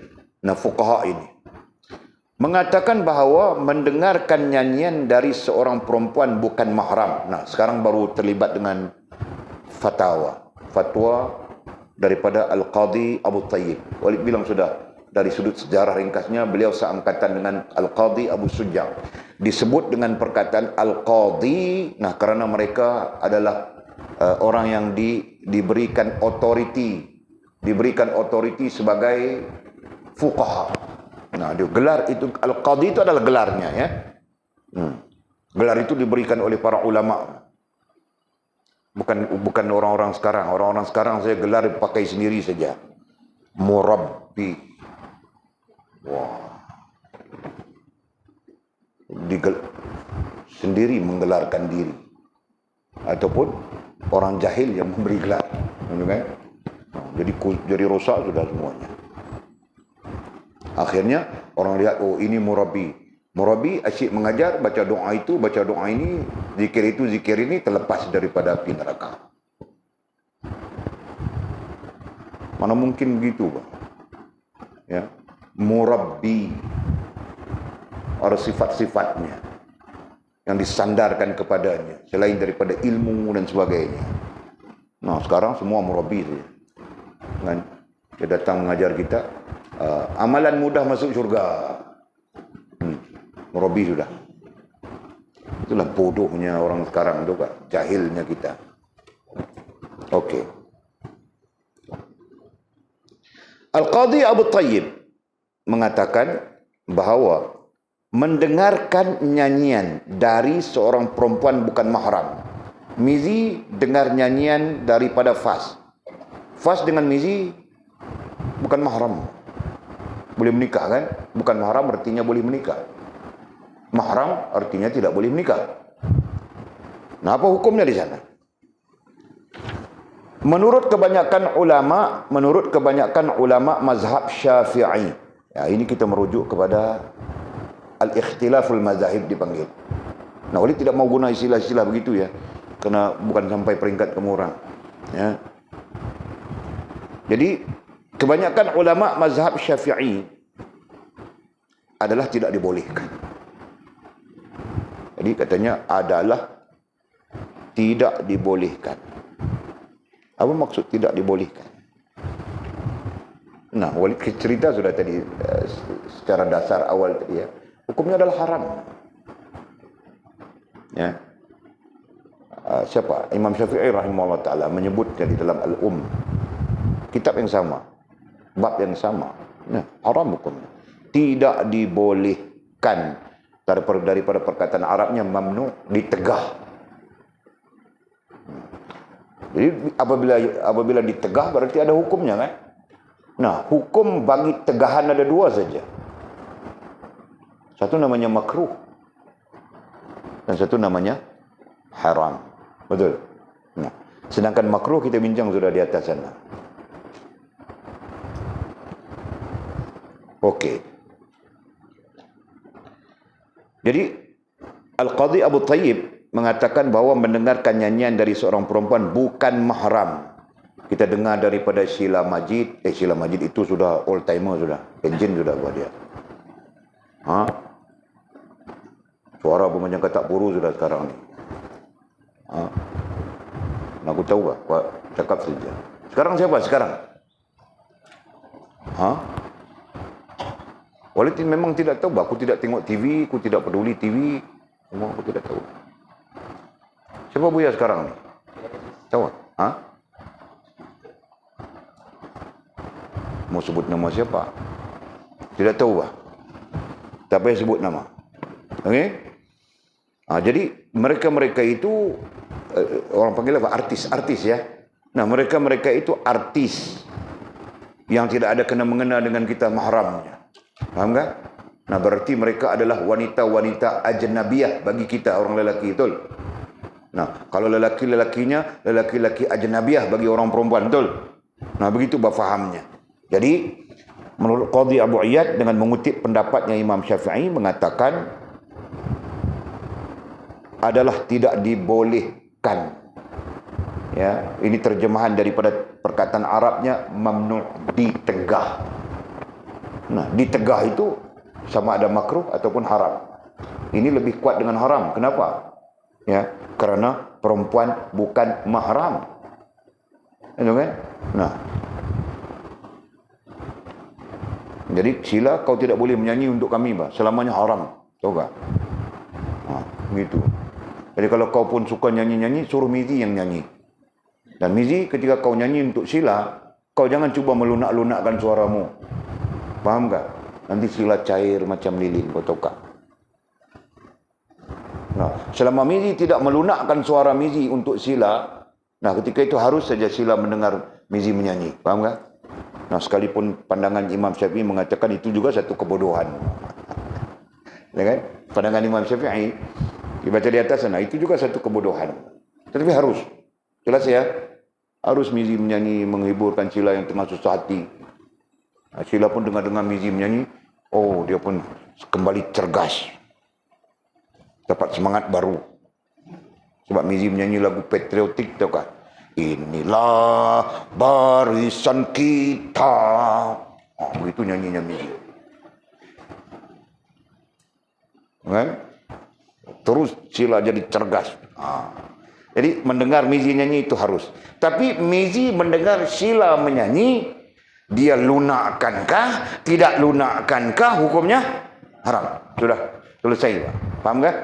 Nah, fuqaha ini mengatakan bahawa mendengarkan nyanyian dari seorang perempuan bukan mahram. Nah, sekarang baru terlibat dengan fatwa daripada Al-Qadhi Abu Tayyib. Walid bilang sudah, dari sudut sejarah ringkasnya, beliau seangkatan dengan Al-Qadhi Abu Suja'. Disebut dengan perkataan Al-Qadhi, nah kerana mereka adalah orang yang diberikan otoriti sebagai fuqaha. Nah, gelar itu Al-Qadhi itu adalah gelarnya, ya. Gelar itu diberikan oleh para ulama. Bukan orang-orang sekarang. Orang-orang sekarang saya gelar pakai sendiri saja. Murabbi. Wah. Sendiri menggelarkan diri. Ataupun orang jahil yang memberi gelar. Jadi rosak sudah semuanya. Akhirnya orang lihat, oh ini murabbi. Murabbi asyik mengajar, baca doa itu, baca doa ini, zikir itu, zikir ini, terlepas daripada api neraka. Mana mungkin begitu, Bang? Ya, murabbi. Ada sifat-sifatnya yang disandarkan kepadanya, selain daripada ilmu dan sebagainya. Nah, sekarang semua murabbi saja. Kan? Dia datang mengajar kita, amalan mudah masuk syurga. Murabbi sudah. Itulah bodohnya orang sekarang tu, Kak. Jahilnya kita. Okey. Al-Qadhi Abu Tayyib mengatakan bahawa mendengarkan nyanyian dari seorang perempuan bukan mahram. Mizi dengar nyanyian daripada Fas. Fas dengan Mizi bukan mahram. Boleh menikah, kan? Bukan mahram artinya boleh menikah. Mahram artinya tidak boleh menikah. Nah, apa hukumnya di sana? Menurut kebanyakan ulama mazhab Syafi'i. Ya, ini kita merujuk kepada al-ikhtilaful mazahib dipanggil. Nah, oleh tidak mau guna istilah-istilah begitu, ya. Kerana bukan sampai peringkat kamu orang. Ya. Jadi, kebanyakan ulama mazhab Syafi'i adalah tidak dibolehkan. Jadi katanya adalah tidak dibolehkan. Apa maksud tidak dibolehkan? Nah, cerita sudah tadi secara dasar awal tadi, ya. Hukumnya adalah haram. Ya. Siapa? Imam Syafi'i rahimahullah ta'ala menyebutnya di dalam Al-Um. Kitab yang sama. Bab yang sama. Nah, haram hukumnya. Tidak dibolehkan. Daripada perkataan Arabnya mamnu, ditegah. Jadi apabila ditegah berarti ada hukumnya, kan? Nah, hukum bagi tegahan ada dua saja. Satu namanya makruh dan satu namanya haram. Betul? Nah, sedangkan makruh kita bincang sudah di atas sana. Okey. Jadi Al-Qadhi Abu Tayyib mengatakan bahawa mendengarkan nyanyian dari seorang perempuan bukan mahram. Kita dengar daripada Sheila Majid. Sheila Majid itu sudah old timer sudah. Engine sudah buat dia. Suara pun macam katak buru sudah sekarang ni. Aku tahu lah. Cakap saja. Sekarang siapa? Sekarang? Walaupun memang tidak tahu, aku tidak tengok TV, aku tidak peduli TV, semua aku tidak tahu. Siapa Buya sekarang ni? Tahu? Mau sebut nama siapa? Tidak tahu bah. Tak payah sebut nama. Okey? Jadi mereka itu orang panggil apa? Artis, ya. Nah, mereka itu artis yang tidak ada kena-mengena dengan kita mahramnya. Faham kan? Nah, berarti mereka adalah wanita-wanita ajnabiyah bagi kita orang lelaki, betul? Nah, kalau lelaki-lelakinya lelaki-lelaki ajnabiyah bagi orang perempuan, betul? Nah, begitu fahamnya. Jadi, menurut Qadhi Abu Iyad dengan mengutip pendapatnya Imam Syafi'i mengatakan adalah tidak dibolehkan. Ya, ini terjemahan daripada perkataan Arabnya mamnu, ditegah. Nah, ditegah itu sama ada makruh ataupun haram. Ini lebih kuat dengan haram. Kenapa? Ya, kerana perempuan bukan mahram. Itu kan? Nah, Jadi sila kau tidak boleh menyanyi untuk kami, bah. Selamanya haram. Tahu tak? Begitu. Jadi kalau kau pun suka nyanyi-nyanyi, suruh Mizi yang nyanyi. Dan Mizi, ketika kau nyanyi untuk sila, kau jangan cuba melunak-lunakkan suaramu. Faham tak? Nanti sila cair macam lilin, kau tahu tak? Nah, selama Mizi tidak melunakkan suara Mizi untuk sila, nah ketika itu harus saja sila mendengar Mizi menyanyi. Faham tak? Nah, sekalipun pandangan Imam Syafi'i mengatakan itu juga satu kebodohan. Ya kan? Pandangan Imam Syafi'i dibaca di atas sana, itu juga satu kebodohan. Tetapi harus. Jelas ya? Harus Mizi menyanyi, menghiburkan sila yang tengah susah hati. Nah, sila pun dengar-dengar Mizi menyanyi, oh dia pun kembali cergas. Dapat semangat baru. Sebab Mizi menyanyi lagu patriotik, tahu kan? Inilah barisan kita. Begitu nyanyinya Mizi. Kan? Terus sila jadi cergas. Jadi mendengar Mizi nyanyi itu harus. Tapi Mizi mendengar sila menyanyi, dia lunakkankah, tidak lunakkankah, hukumnya haram. Sudah selesai. Paham tak?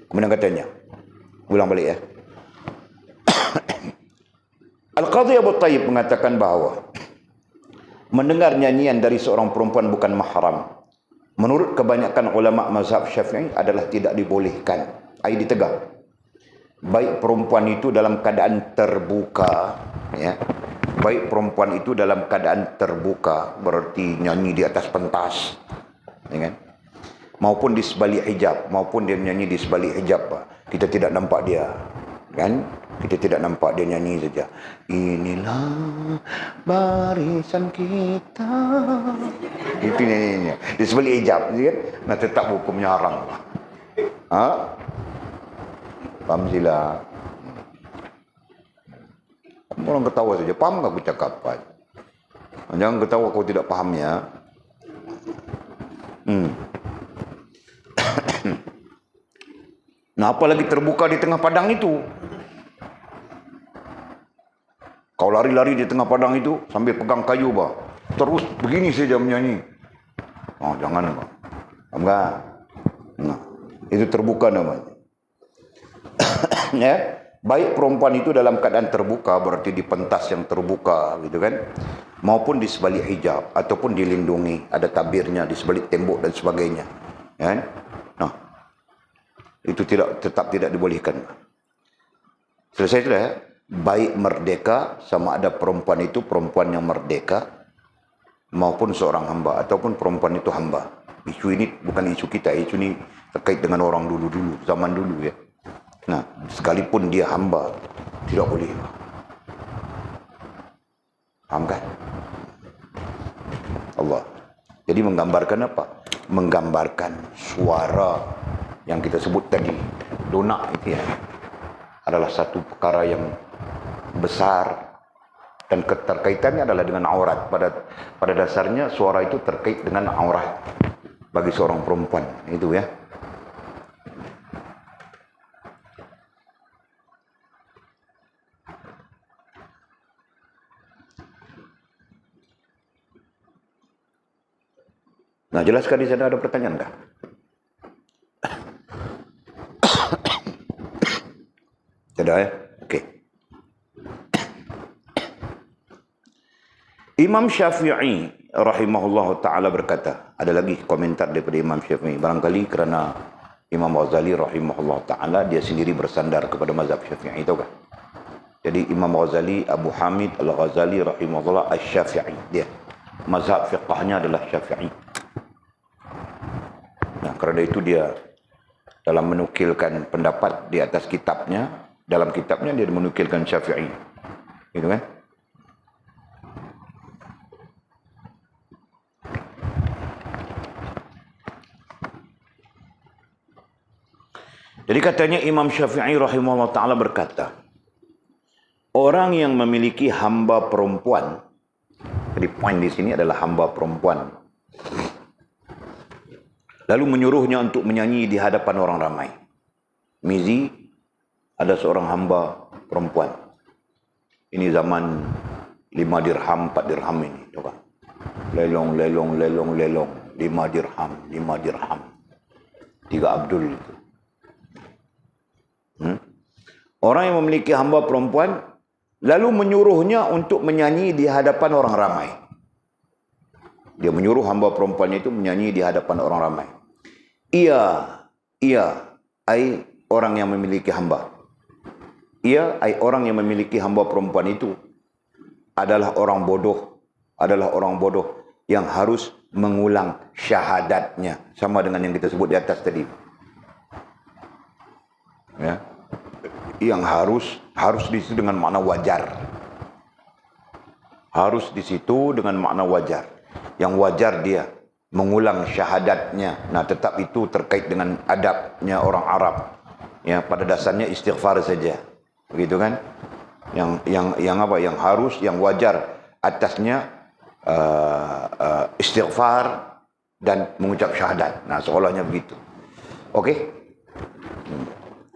Kemudian katanya, ulang balik ya. Al-Qadhi Abu Tayyib mengatakan bahawa mendengar nyanyian dari seorang perempuan bukan mahram, menurut kebanyakan ulama mazhab Syafi'i adalah tidak dibolehkan. Ai ditegak. Baik perempuan itu dalam keadaan terbuka, ya. Baik perempuan itu dalam keadaan terbuka, berarti nyanyi di atas pentas, ya kan? Maupun di sebalik hijab, maupun dia menyanyi di sebalik hijab, kita tidak nampak dia, kan? Kita tidak nampak dia nyanyi saja. Inilah barisan kita. Itu nyanyinya di sebalik hijab, kan? Nah, tetap hukumnya haram. Paham sila? Orang ketawa saja. Paham tak aku cakap apa? Jangan ketawa kau tidak pahamnya. Nah, apalagi terbuka di tengah padang itu. Kau lari-lari di tengah padang itu sambil pegang kayu, bah. Terus begini saja menyanyi. Oh, jangan, bah. Enggak. Nah, itu terbuka namanya. Ya, baik perempuan itu dalam keadaan terbuka, berarti di pentas yang terbuka, gitu kan? Maupun di sebalik hijab ataupun dilindungi, ada tabirnya di sebalik tembok dan sebagainya. Ya. Nah, itu tetap tidak dibolehkan. Selesai sudah ya? Baik merdeka, sama ada perempuan itu perempuan yang merdeka, maupun seorang hamba, ataupun perempuan itu hamba. Isu ini bukan isu kita, isu ini terkait dengan orang dulu-dulu, zaman dulu ya. Nah, sekalipun dia hamba, tidak boleh. Paham kan? Allah. Jadi menggambarkan apa? Menggambarkan suara yang kita sebut tadi, lunak itu ya, adalah satu perkara yang besar dan keterkaitannya adalah dengan aurat. Pada dasarnya suara itu terkait dengan aurat bagi seorang perempuan, itu ya. Nah, jelaskan di sana, ada pertanyaan kah? Tidak ya? Okey. Imam Syafi'i rahimahullah ta'ala berkata, ada lagi komentar daripada Imam Syafi'i, barangkali kerana Imam Ghazali rahimahullah ta'ala dia sendiri bersandar kepada mazhab Syafi'i, tahu kah? Jadi Imam Ghazali, Abu Hamid Al-Ghazali rahimahullah Al-Syafi'i, dia mazhab fiqahnya adalah Syafi'i. Nah, kerana itu dia dalam menukilkan pendapat di atas kitabnya, dalam kitabnya dia menukilkan Syafi'i, gitu kan? Jadi katanya Imam Syafi'i rahimahullah ta'ala berkata, orang yang memiliki hamba perempuan, jadi poin di sini adalah hamba perempuan, lalu menyuruhnya untuk menyanyi di hadapan orang ramai. Mizi ada seorang hamba perempuan. Ini zaman 5 dirham, 4 dirham ini. Coba. Lelong. 5 dirham. 3 Abdul itu. Orang yang memiliki hamba perempuan lalu menyuruhnya untuk menyanyi di hadapan orang ramai. Dia menyuruh hamba perempuannya itu menyanyi di hadapan orang ramai. Ia, ai orang yang memiliki hamba. Ia, ai orang yang memiliki hamba perempuan itu adalah orang bodoh yang harus mengulang syahadatnya. Sama dengan yang kita sebut di atas tadi. Ya. Yang harus di situ dengan makna wajar. Harus di situ dengan makna wajar. Yang wajar dia mengulang syahadatnya. Nah, tetap itu terkait dengan adabnya orang Arab. Ya, pada dasarnya istighfar saja. Begitu kan? Yang apa? Yang harus, yang wajar atasnya istighfar dan mengucap syahadat. Nah, seolahnya begitu. Okey?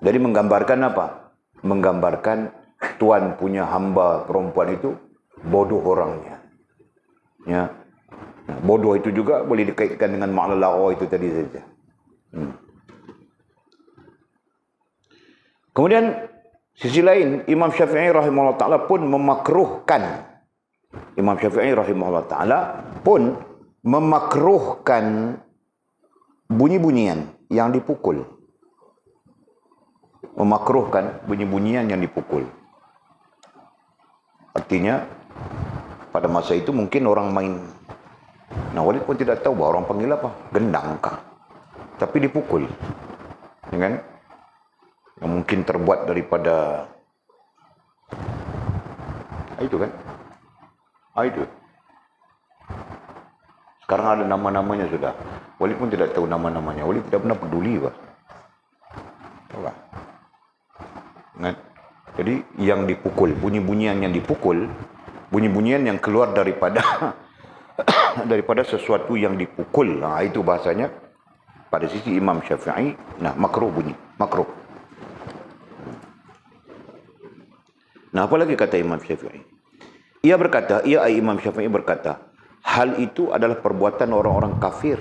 Jadi menggambarkan apa? Menggambarkan tuan punya hamba perempuan itu bodoh orangnya. Ya. Nah, bodoh itu juga boleh dikaitkan dengan makna laghaw itu tadi saja. Kemudian sisi lain Imam Syafi'i rahimahullah taala pun memakruhkan bunyi-bunyian yang dipukul. Memakruhkan bunyi-bunyian yang dipukul. Artinya pada masa itu mungkin orang main. Nah, Walid pun tidak tahu bahawa orang panggil apa, gendang kah, tapi dipukul, ya kan? Yang mungkin terbuat daripada itu kan? Itu. Sekarang ada nama-namanya sudah. Walid pun tidak tahu nama-namanya. Walid tidak pernah peduli, Pak. Tahu tak? Kan? Jadi yang dipukul, bunyi-bunyian yang dipukul, bunyi-bunyian yang keluar daripada daripada sesuatu yang dipukul. Nah, itu bahasanya pada sisi Imam Syafi'i, nah makruh bunyi, makruh. Nah, apa lagi kata Imam Syafi'i? Imam Syafi'i berkata, hal itu adalah perbuatan orang-orang kafir.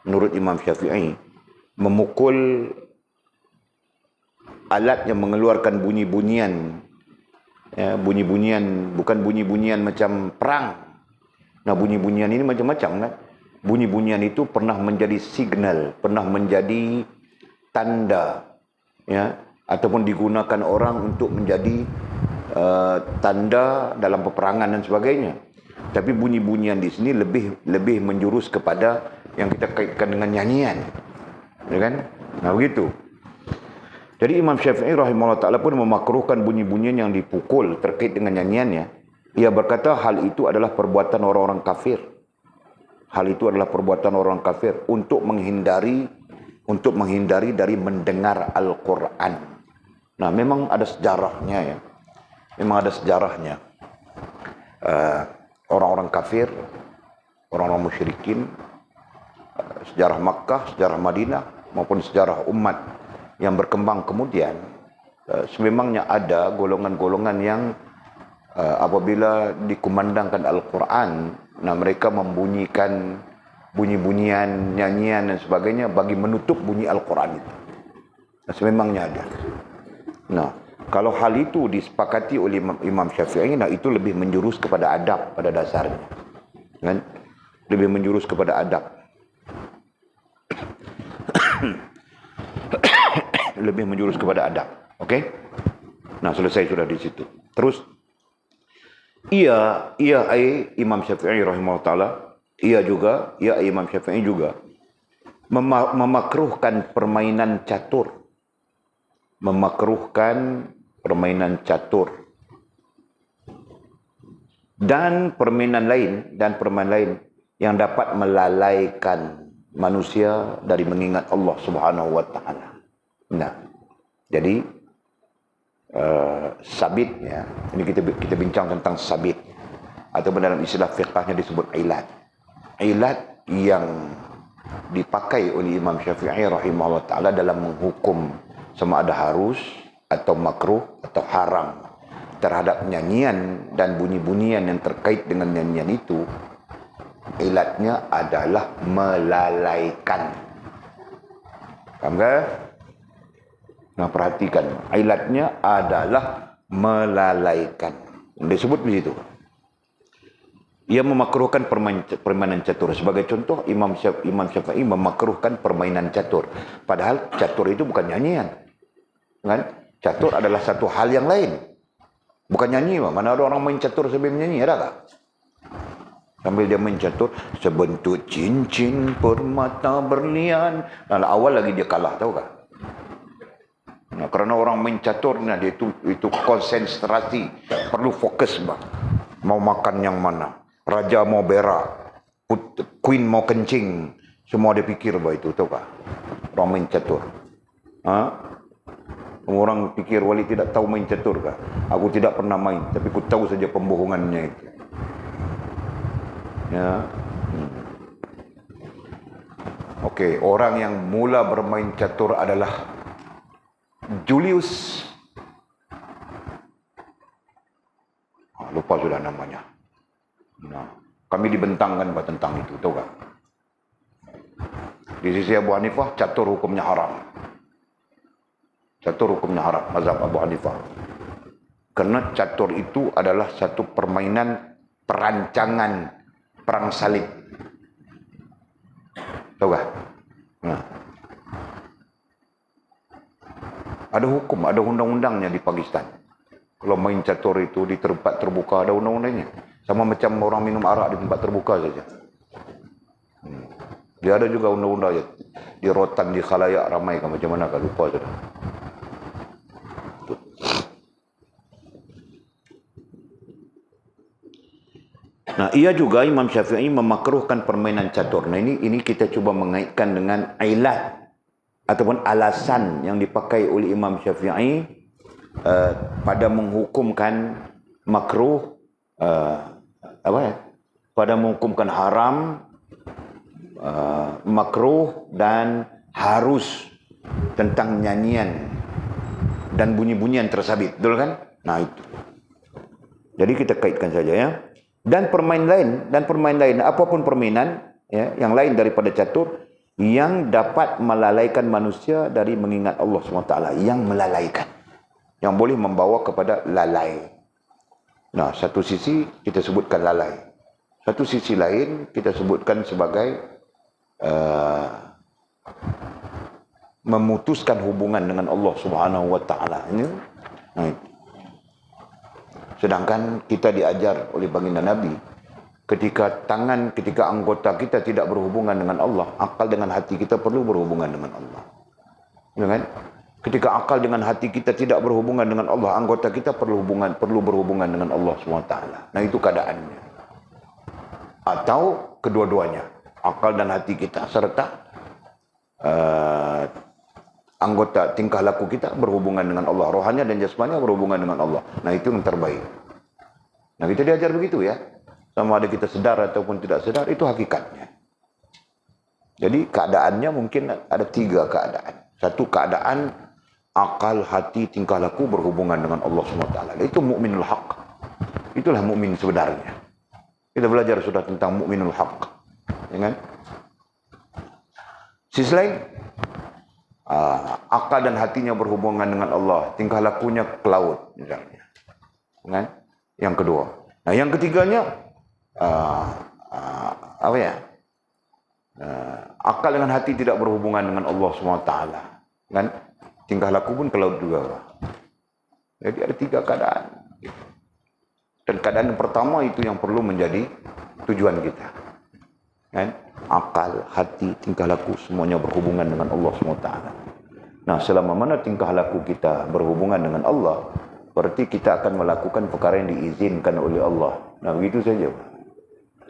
Menurut Imam Syafi'i, memukul alat yang mengeluarkan bunyi-bunyian, ya, bunyi-bunyian, bukan bunyi-bunyian macam perang. Nah, bunyi-bunyian ini macam-macam kan. Bunyi-bunyian itu pernah menjadi signal, pernah menjadi tanda, ya, ataupun digunakan orang untuk menjadi tanda dalam peperangan dan sebagainya. Tapi bunyi-bunyian di sini lebih menjurus kepada yang kita kaitkan dengan nyanyian, ya kan? Nah, begitu. Jadi Imam Syafi'i rahimahullah ta'ala pun memakruhkan bunyi-bunyian yang dipukul terkait dengan nyanyiannya. Ia berkata hal itu adalah perbuatan orang-orang kafir. Hal itu adalah perbuatan orang kafir untuk menghindari dari mendengar Al-Quran. Nah, memang ada sejarahnya ya. Memang ada sejarahnya. Orang-orang kafir, orang-orang musyrikin, sejarah Makkah, sejarah Madinah, maupun sejarah umat yang berkembang kemudian, sememangnya ada golongan-golongan yang apabila dikumandangkan Al-Quran, nah mereka membunyikan bunyi-bunyian, nyanyian dan sebagainya bagi menutup bunyi Al-Quran itu. Nah, sememangnya ada. Nah, kalau hal itu disepakati oleh Imam Syafi'i, nah itu lebih menjurus kepada adab pada dasarnya. Kan? Lebih menjurus kepada adab. Lebih menjurus kepada adab. Okey? Nah, selesai sudah di situ. Terus Imam Syafi'i rahimahullah taala, Imam Syafi'i juga memakruhkan permainan catur. Memakruhkan permainan catur. Dan permainan lain yang dapat melalaikan manusia dari mengingat Allah Subhanahu wa taala. Nah, jadi sabit ya. Ini kita bincang tentang sabit, atau dalam istilah fiqhnya disebut ilat. Ilat yang dipakai oleh Imam Syafi'i rahimahullah taala dalam menghukum sama ada harus atau makruh atau haram. terhadap nyanyian dan bunyi-bunyian yang terkait dengan nyanyian itu, ilatnya adalah melalaikan. Faham ke? Nah, perhatikan, ilatnya adalah melalaikan. Disebut begitu. Ia memakruhkan permainan catur. Sebagai contoh, Imam Syafi'i memakruhkan permainan catur. Padahal catur itu bukan nyanyian. Kan? Catur adalah satu hal yang lain. Bukan nyanyi. Mana ada orang main catur sambil menyanyi? Ada tak? Sambil dia main catur, sebentuk cincin permata berlian. Nah, awal lagi dia kalah, tahu tak? Nah, kerana orang main catur, nah, dia itu konsentrasi. Perlu fokus. Mau makan yang mana? Raja mau berak, queen mau kencing, semua dia fikir bah itu, tahu tak? Orang main catur. Orang fikir Wali tidak tahu main catur kah? Aku tidak pernah main, tapi aku tahu saja pembohongannya itu. Ya. Okey, orang yang mula bermain catur adalah Julius. Lupa sudah namanya. Nah, kami dibentangkan tentang itu, tahu tak? Di sisi Abu Hanifah, catur hukumnya haram. Catur hukumnya haram, mazhab Abu Hanifah. Karena catur itu adalah satu permainan perancangan perang salib. Tahu tak? Nah. Ada hukum, ada undang-undangnya di Pakistan. Kalau main catur itu di tempat terbuka, ada undang-undangnya. Sama macam orang minum arak di tempat terbuka saja. Dia ada juga undang-undangnya. Di rotan, di khalayak ramai kan, macam mana kan, lupa saja. Nah, ia juga Imam Syafi'i memakruhkan permainan catur. Nah, ini kita cuba mengaitkan dengan ilat ataupun alasan yang dipakai oleh Imam Syafi'i pada menghukumkan makruh, pada menghukumkan haram, makruh dan harus tentang nyanyian dan bunyi-bunyian tersabit, betul kan? Nah, itu. Jadi kita kaitkan saja ya. Dan permain lain, apapun permainan ya, yang lain daripada catur yang dapat melalaikan manusia dari mengingat Allah SWT, yang melalaikan, yang boleh membawa kepada lalai. Nah, satu sisi kita sebutkan lalai, satu sisi lain kita sebutkan sebagai memutuskan hubungan dengan Allah SWT. Ini, nah, itu. Sedangkan kita diajar oleh baginda Nabi, ketika anggota kita tidak berhubungan dengan Allah, akal dengan hati kita perlu berhubungan dengan Allah. Ya kan? Ketika akal dengan hati kita tidak berhubungan dengan Allah, anggota kita perlu berhubungan dengan Allah SWT. Nah, itu keadaannya. Atau kedua-duanya, akal dan hati kita serta anggota tingkah laku kita berhubungan dengan Allah, rohania dan jasmania berhubungan dengan Allah. Nah, itu yang terbaik. Nah, kita diajar begitu ya. Sama ada kita sedar ataupun tidak sedar, itu hakikatnya. Jadi keadaannya mungkin ada 3 keadaan. Satu keadaan akal, hati, tingkah laku berhubungan dengan Allah SWT. Itu mukminul haq. Itulah mukmin sebenarnya. Kita belajar sudah tentang mukminul haq. Ya kan? Sisi lain, akal dan hatinya berhubungan dengan Allah, tingkah lakunya ke laut misalnya. Kan? Yang kedua. Nah, yang ketiganya akal dengan hati tidak berhubungan dengan Allah SWT. Kan? Tingkah laku pun ke laut juga. Jadi ada 3 keadaan. Dan keadaan yang pertama itu yang perlu menjadi tujuan kita. Kan? Akal, hati, tingkah laku semuanya berhubungan dengan Allah SWT. Nah, selama mana tingkah laku kita berhubungan dengan Allah, berarti kita akan melakukan perkara yang diizinkan oleh Allah. Nah, begitu saja.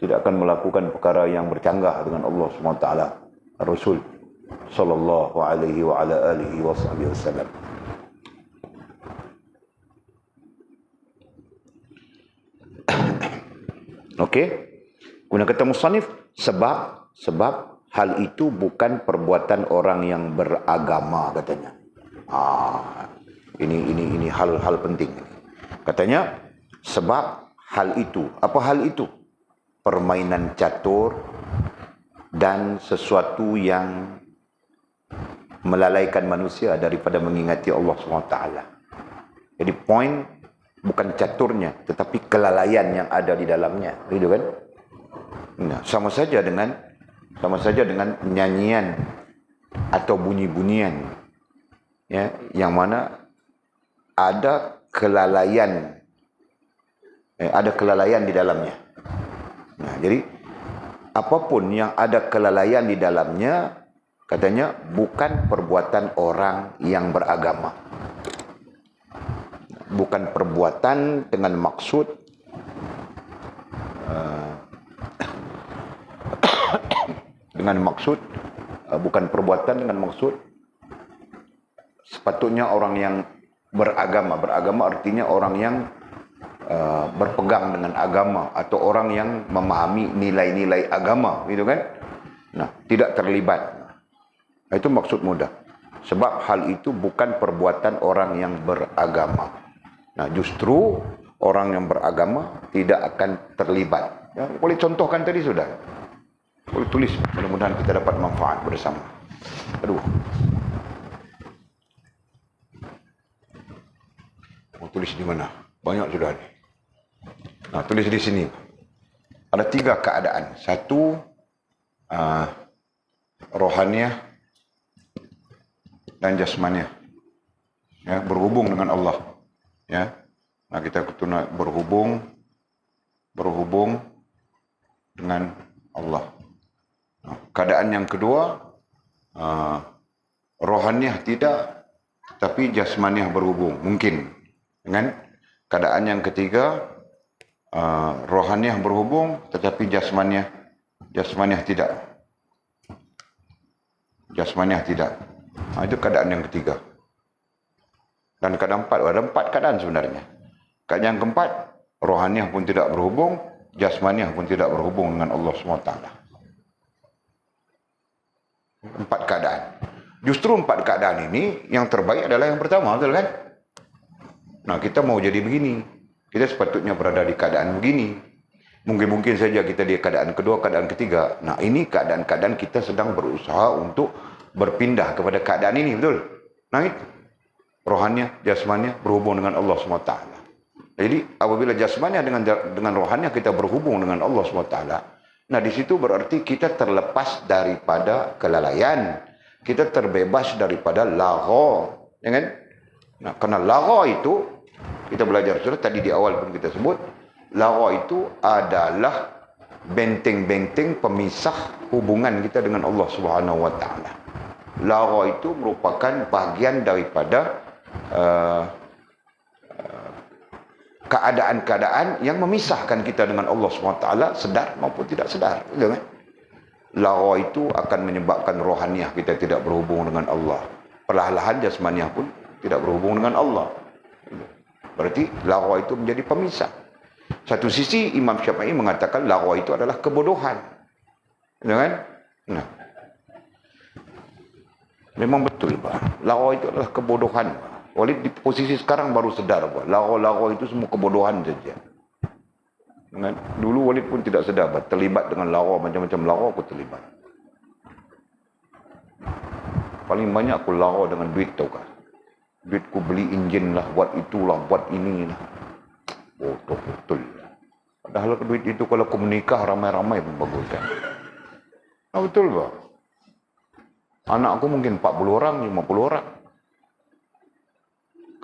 Tidak akan melakukan perkara yang bercanggah dengan Allah SWT. Rasul sallallahu alaihi wa ala alihi wa sahbihi wasallam. Okey. Guna kata musannif, sebab hal itu bukan perbuatan orang yang beragama, katanya. Ini hal-hal penting. Katanya sebab hal itu. Apa hal itu? Permainan catur dan sesuatu yang melalaikan manusia daripada mengingati Allah SWT. Jadi poin bukan caturnya, tetapi kelalaian yang ada di dalamnya, gitu kan? Nah, sama saja dengan nyanyian atau bunyi-bunyian, ya, yang mana ada kelalaian, di dalamnya. Nah, jadi apapun yang ada kelalaian di dalamnya, katanya bukan perbuatan orang yang beragama. Bukan perbuatan dengan maksud bukan perbuatan dengan maksud sepatutnya orang yang beragama. Beragama artinya orang yang berpegang dengan agama atau orang yang memahami nilai-nilai agama, gitu kan? Nah, tidak terlibat. Nah, itu maksud mudah. Sebab hal itu bukan perbuatan orang yang beragama. Nah, justru orang yang beragama tidak akan terlibat. Ya, boleh contohkan tadi sudah. Boleh tulis, mudah-mudahan kita dapat manfaat bersama. Aduh. Mau tulis di mana? Banyak sudah ni. Nah, tulis di sini. Ada 3 keadaan. 1, rohaniah dan jasmaniah. Ya, berhubung dengan Allah. Ya. Nah, kita berhubung dengan Allah. Nah, keadaan yang kedua, rohaniah tidak, tapi jasmaniah berhubung. Mungkin. Dengan keadaan yang ketiga, rohaniah berhubung, tetapi jasmaniah tidak. Jasmaniah tidak. Nah, itu keadaan yang ketiga. Dan keadaan 4, ada 4 keadaan sebenarnya. Keadaan yang keempat, rohaniah pun tidak berhubung, jasmaniah pun tidak berhubung dengan Allah SWT. 4 keadaan. Justru 4 keadaan ini, yang terbaik adalah yang pertama, betul kan? Nah, kita mau jadi begini. Kita sepatutnya berada di keadaan begini. Mungkin saja kita di keadaan kedua, keadaan ketiga. Nah, ini keadaan-keadaan kita sedang berusaha untuk berpindah kepada keadaan ini, betul? Nah, itu. Rohaniah, jasmaniah berhubung dengan Allah SWT. Jadi, apabila jasmaniah dengan rohaniah kita berhubung dengan Allah SWT, nah, di situ berarti kita terlepas daripada kelalaian. Kita terbebas daripada lagha. Ya kan? Nah, karena lagha itu, kita belajar sudah tadi di awal pun kita sebut, lagha itu adalah benteng-benteng pemisah hubungan kita dengan Allah Subhanahu Wa Taala. Lagha itu merupakan bahagian daripada keadaan-keadaan yang memisahkan kita dengan Allah SWT, sedar maupun tidak sedar. Kan? Lagha itu akan menyebabkan rohaniah kita tidak berhubung dengan Allah. Perlahan-lahan jasmaniah pun tidak berhubung dengan Allah. Berarti lagha itu menjadi pemisah. Satu sisi Imam Syafi'i mengatakan lagha itu adalah kebodohan. Kan? Nah, memang betul, Pak. Lagha itu adalah kebodohan. Walid di posisi sekarang baru sedar, Pak. Lagha itu semua kebodohan saja. Kan? Dulu Walid pun tidak sedar, Pak. Terlibat dengan lagha, macam-macam lagha aku terlibat. Paling banyak aku lagha dengan duit, tau kah? Duitku beli enjin lah, buat itulah, buat inilah. Bodoh betul. Padahal duit itu kalau aku menikah ramai-ramai pun bagus kan. Nah, betul, Pak. Anak aku mungkin 40 orang, 50 orang.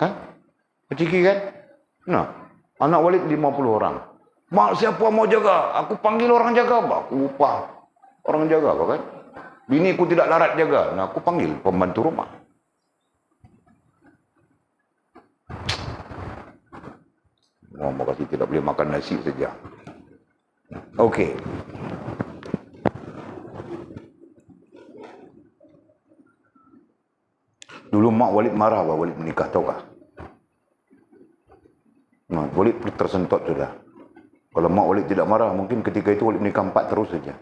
Kan? Keciki kan? Nah, anak Walid 50 orang. Mak, siapa mau jaga? Aku panggil orang jaga, Pak. Aku upah orang jaga, Pak, kan? Bini aku tidak larat jaga. Nah, aku panggil pembantu rumah. Oh, makasih tidak boleh makan nasi saja. Okey. Dulu mak Walid marah, Pak. Walid menikah, tahu kah? Nah, Walid tersentot sudah. Kalau mak Walid tidak marah, mungkin ketika itu Walid menikah 4 terus saja.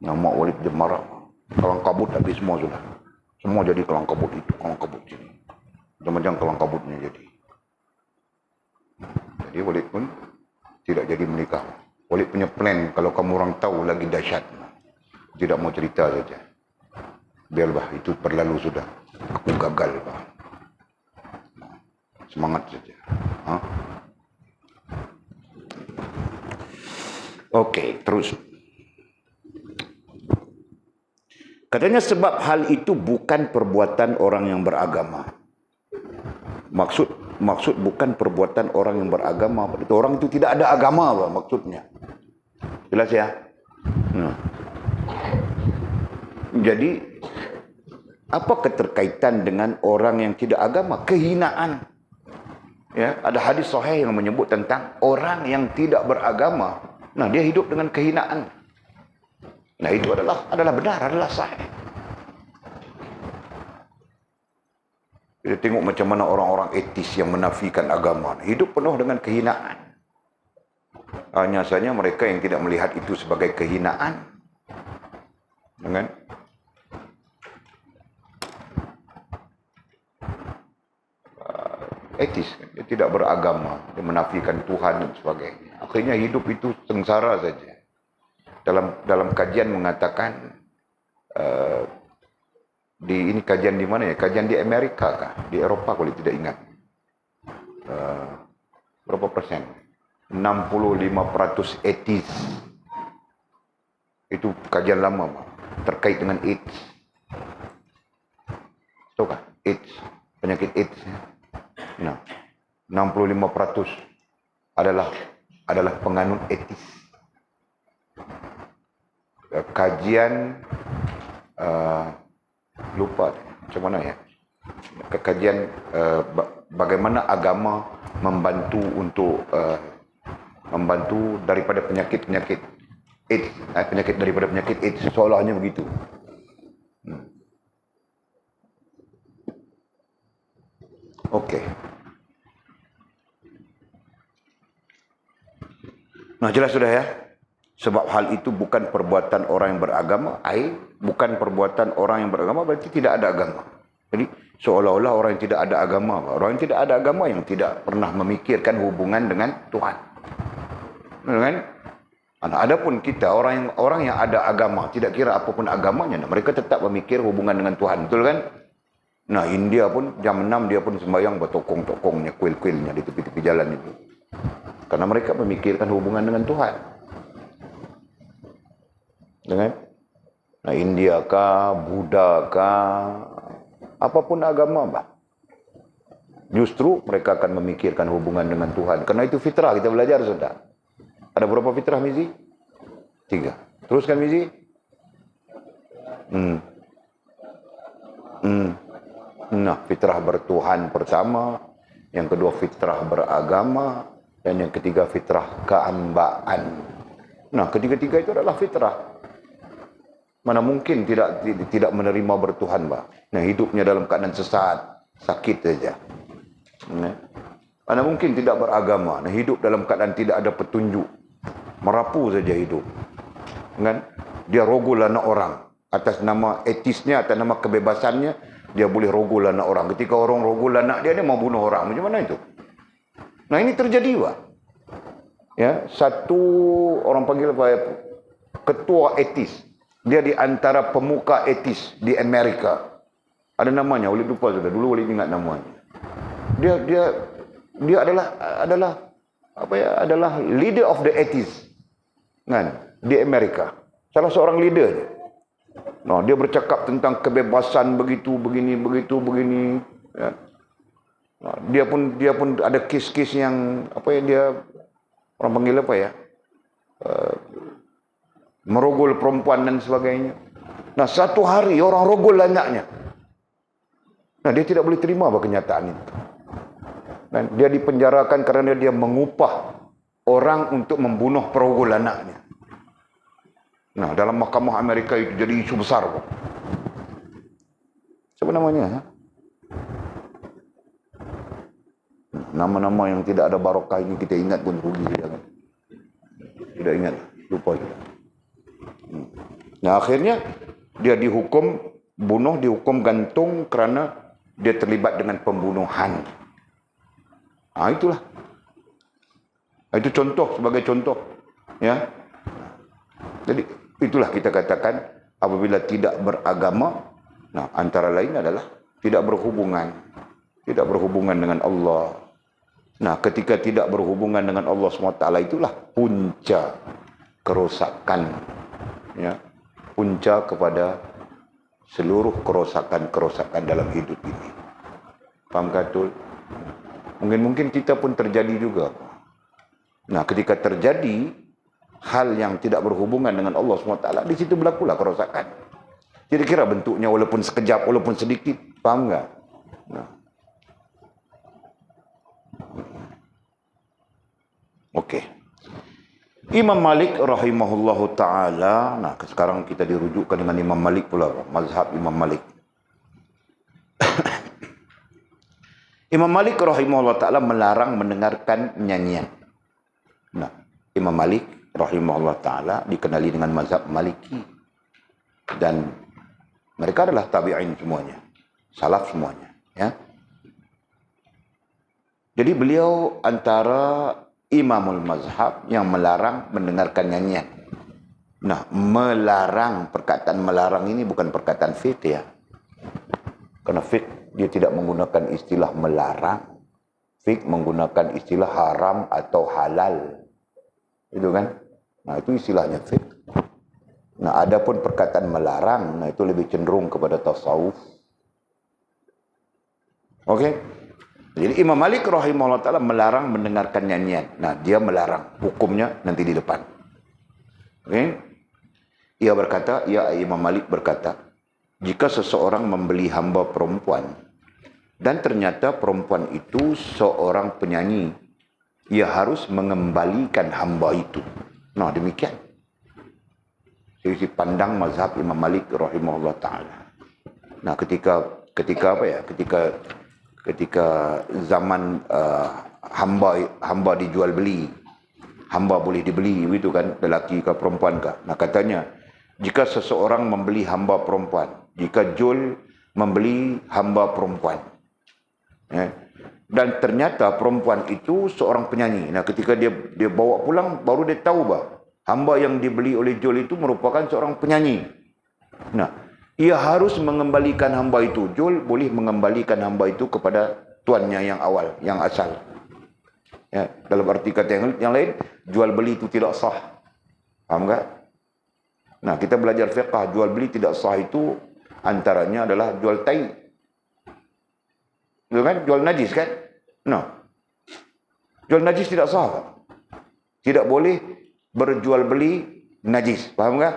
Nah, mak Walid dia marah. Kelang kabut habis semua sudah. Semua jadi kelang kabut itu, kelang kabut sini. Macam-macam kelang kabutnya jadi. Dia Walid pun tidak jadi menikah. Walid punya plan, kalau kamu orang tahu lagi dahsyat. Tidak mau cerita saja. Biarlah, itu berlalu sudah. Aku gagal, Pak. Semangat saja. Okey, terus. Katanya sebab hal itu bukan perbuatan orang yang beragama. Maksud bukan perbuatan orang yang beragama. Orang itu tidak ada agama, Pak, maksudnya. Jelas ya? Jadi, apa keterkaitan dengan orang yang tidak agama? Kehinaan. Ya, ada hadis sahih yang menyebut tentang orang yang tidak beragama. Nah, dia hidup dengan kehinaan. Nah, itu adalah benar, adalah sahih. Kita tengok macam mana orang-orang etis yang menafikan agama. Hidup penuh dengan kehinaan. Hanya saja mereka yang tidak melihat itu sebagai kehinaan. Dengan etis. Dia tidak beragama. Dia menafikan Tuhan dan sebagainya. Akhirnya hidup itu sengsara saja. Dalam kajian mengatakan ini kajian di mana ya? Kajian di Amerika kah? Di Eropa kalau tidak ingat. Berapa persen? 65% etis. Itu kajian lama, Pak, terkait dengan AIDS. Tahu kah? AIDS, penyakit AIDS. Nah, 65% adalah penganut etis. Kajian lupa macam mana ya, kajian bagaimana agama membantu untuk membantu daripada penyakit AIDS, penyakit daripada penyakit AIDS, seolahnya begitu. Okey. Nah, jelas sudah ya. Sebab hal itu bukan perbuatan orang yang beragama, bukan perbuatan orang yang beragama berarti tidak ada agama. Jadi seolah-olah orang yang tidak ada agama, orang yang tidak ada agama yang tidak pernah memikirkan hubungan dengan Tuhan. Kan? Adapun kita orang yang ada agama, tidak kira apapun agamanya, mereka tetap memikir hubungan dengan Tuhan, betul kan? Nah, India pun jam 6 dia pun sembahyang bertokong-tokongnya, kuil-kuilnya di tepi-tepi jalan itu. Karena mereka memikirkan hubungan dengan Tuhan. Dengan India kah, Buddha kah, apapun agama, Pak. Justru mereka akan memikirkan hubungan dengan Tuhan. Karena itu fitrah, kita belajar sudah. Ada berapa fitrah, Mizi? 3. Teruskan, Mizi. Nah, fitrah bertuhan pertama, yang kedua fitrah beragama, dan yang ketiga fitrah kehambaan. Nah, ketiga-tiga itu adalah fitrah. Mana mungkin tidak menerima bertuhan, Pak. Nah, hidupnya dalam keadaan sesat, sakit saja. Mana mungkin tidak beragama. Nah, hidup dalam keadaan tidak ada petunjuk, merapu saja hidup. Kan? Dia rogol anak orang atas nama etisnya, atas nama kebebasannya, dia boleh rogol anak orang. Ketika orang rogol anak dia mau bunuh orang. Macam mana itu? Nah, ini terjadi, Pak. Ya, satu orang panggil apa? Ketua etis. Dia di antara pemuka etis di Amerika. Ada namanya, Walid lupa sudah. Dulu Walid ingat namanya. Dia adalah apa ya? Adalah leader of the atheist. Kan? Di Amerika. Salah seorang leader dia. Nah, dia bercakap tentang kebebasan begitu begini. Ya. Nah, dia pun ada kes-kes yang apa ya, dia orang panggil apa ya? Merogol perempuan dan sebagainya. Nah, satu hari orang rogol anaknya. Nah, dia tidak boleh terima kenyataan itu. Dan dia dipenjarakan kerana dia mengupah orang untuk membunuh perogol anaknya. Nah, dalam mahkamah Amerika itu jadi isu besar. Siapa namanya? Nama-nama yang tidak ada barokah ini kita ingat pun rugi. Tidak ingat, lupa juga. Nah, akhirnya dia dihukum gantung kerana dia terlibat dengan pembunuhan. Itulah. Itu contoh, sebagai contoh. Ya. Jadi itulah kita katakan apabila tidak beragama, nah antara lain adalah tidak berhubungan dengan Allah. Nah, ketika tidak berhubungan dengan Allah SWT, itulah punca kerosakan, ya, punca kepada seluruh kerosakan dalam hidup ini. Paham katul? Mungkin kita pun terjadi juga. Nah, ketika terjadi hal yang tidak berhubungan dengan Allah SWT, di situ berlakulah kerosakan. Jadi kira bentuknya walaupun sekejap, walaupun sedikit, paham enggak? Nah. Okey. Imam Malik rahimahullahu ta'ala. Nah, sekarang kita dirujukkan dengan Imam Malik pula. Mazhab Imam Malik. Imam Malik rahimahullahu ta'ala melarang mendengarkan nyanyian. Nah, Imam Malik rahimahullahu ta'ala dikenali dengan mazhab Maliki. Dan mereka adalah tabi'in semuanya. Salaf semuanya. Ya. Jadi beliau antara Imamul Mazhab yang melarang mendengarkan nyanyian. Nah, melarang, perkataan melarang ini bukan perkataan fiqh ya. Karena fiqh dia tidak menggunakan istilah melarang. Fiqh menggunakan istilah haram atau halal. Itu kan? Nah, itu istilahnya fiqh. Nah, adapun perkataan melarang, nah itu lebih cenderung kepada tasawuf. Okey? Jadi Imam Malik rahimahullah ta'ala melarang mendengarkan nyanyian. Nah, dia melarang. Hukumnya nanti di depan. Okay? Imam Malik berkata, jika seseorang membeli hamba perempuan, dan ternyata perempuan itu seorang penyanyi, ia harus mengembalikan hamba itu. Nah, demikian. Sisi pandang mazhab Imam Malik rahimahullah ta'ala. Nah, ketika apa ya? Ketika zaman hamba dijual beli, hamba boleh dibeli, itu kan, lelaki ke perempuan ke. Nah, katanya jika seseorang membeli hamba perempuan, jika Jul membeli hamba perempuan, ya, dan ternyata perempuan itu seorang penyanyi. Nah, ketika dia bawa pulang, baru dia tahu bah hamba yang dibeli oleh Jul itu merupakan seorang penyanyi. Nah, ia harus mengembalikan hamba itu. Jul boleh mengembalikan hamba itu kepada tuannya yang awal, yang asal. Ya, dalam arti kata yang lain, jual beli itu tidak sah. Faham tak? Nah, kita belajar fiqh, jual beli tidak sah itu antaranya adalah jual tai. Itu kan? Jual najis kan? Nah, jual najis tidak sah. Tidak boleh berjual beli najis. Faham tak?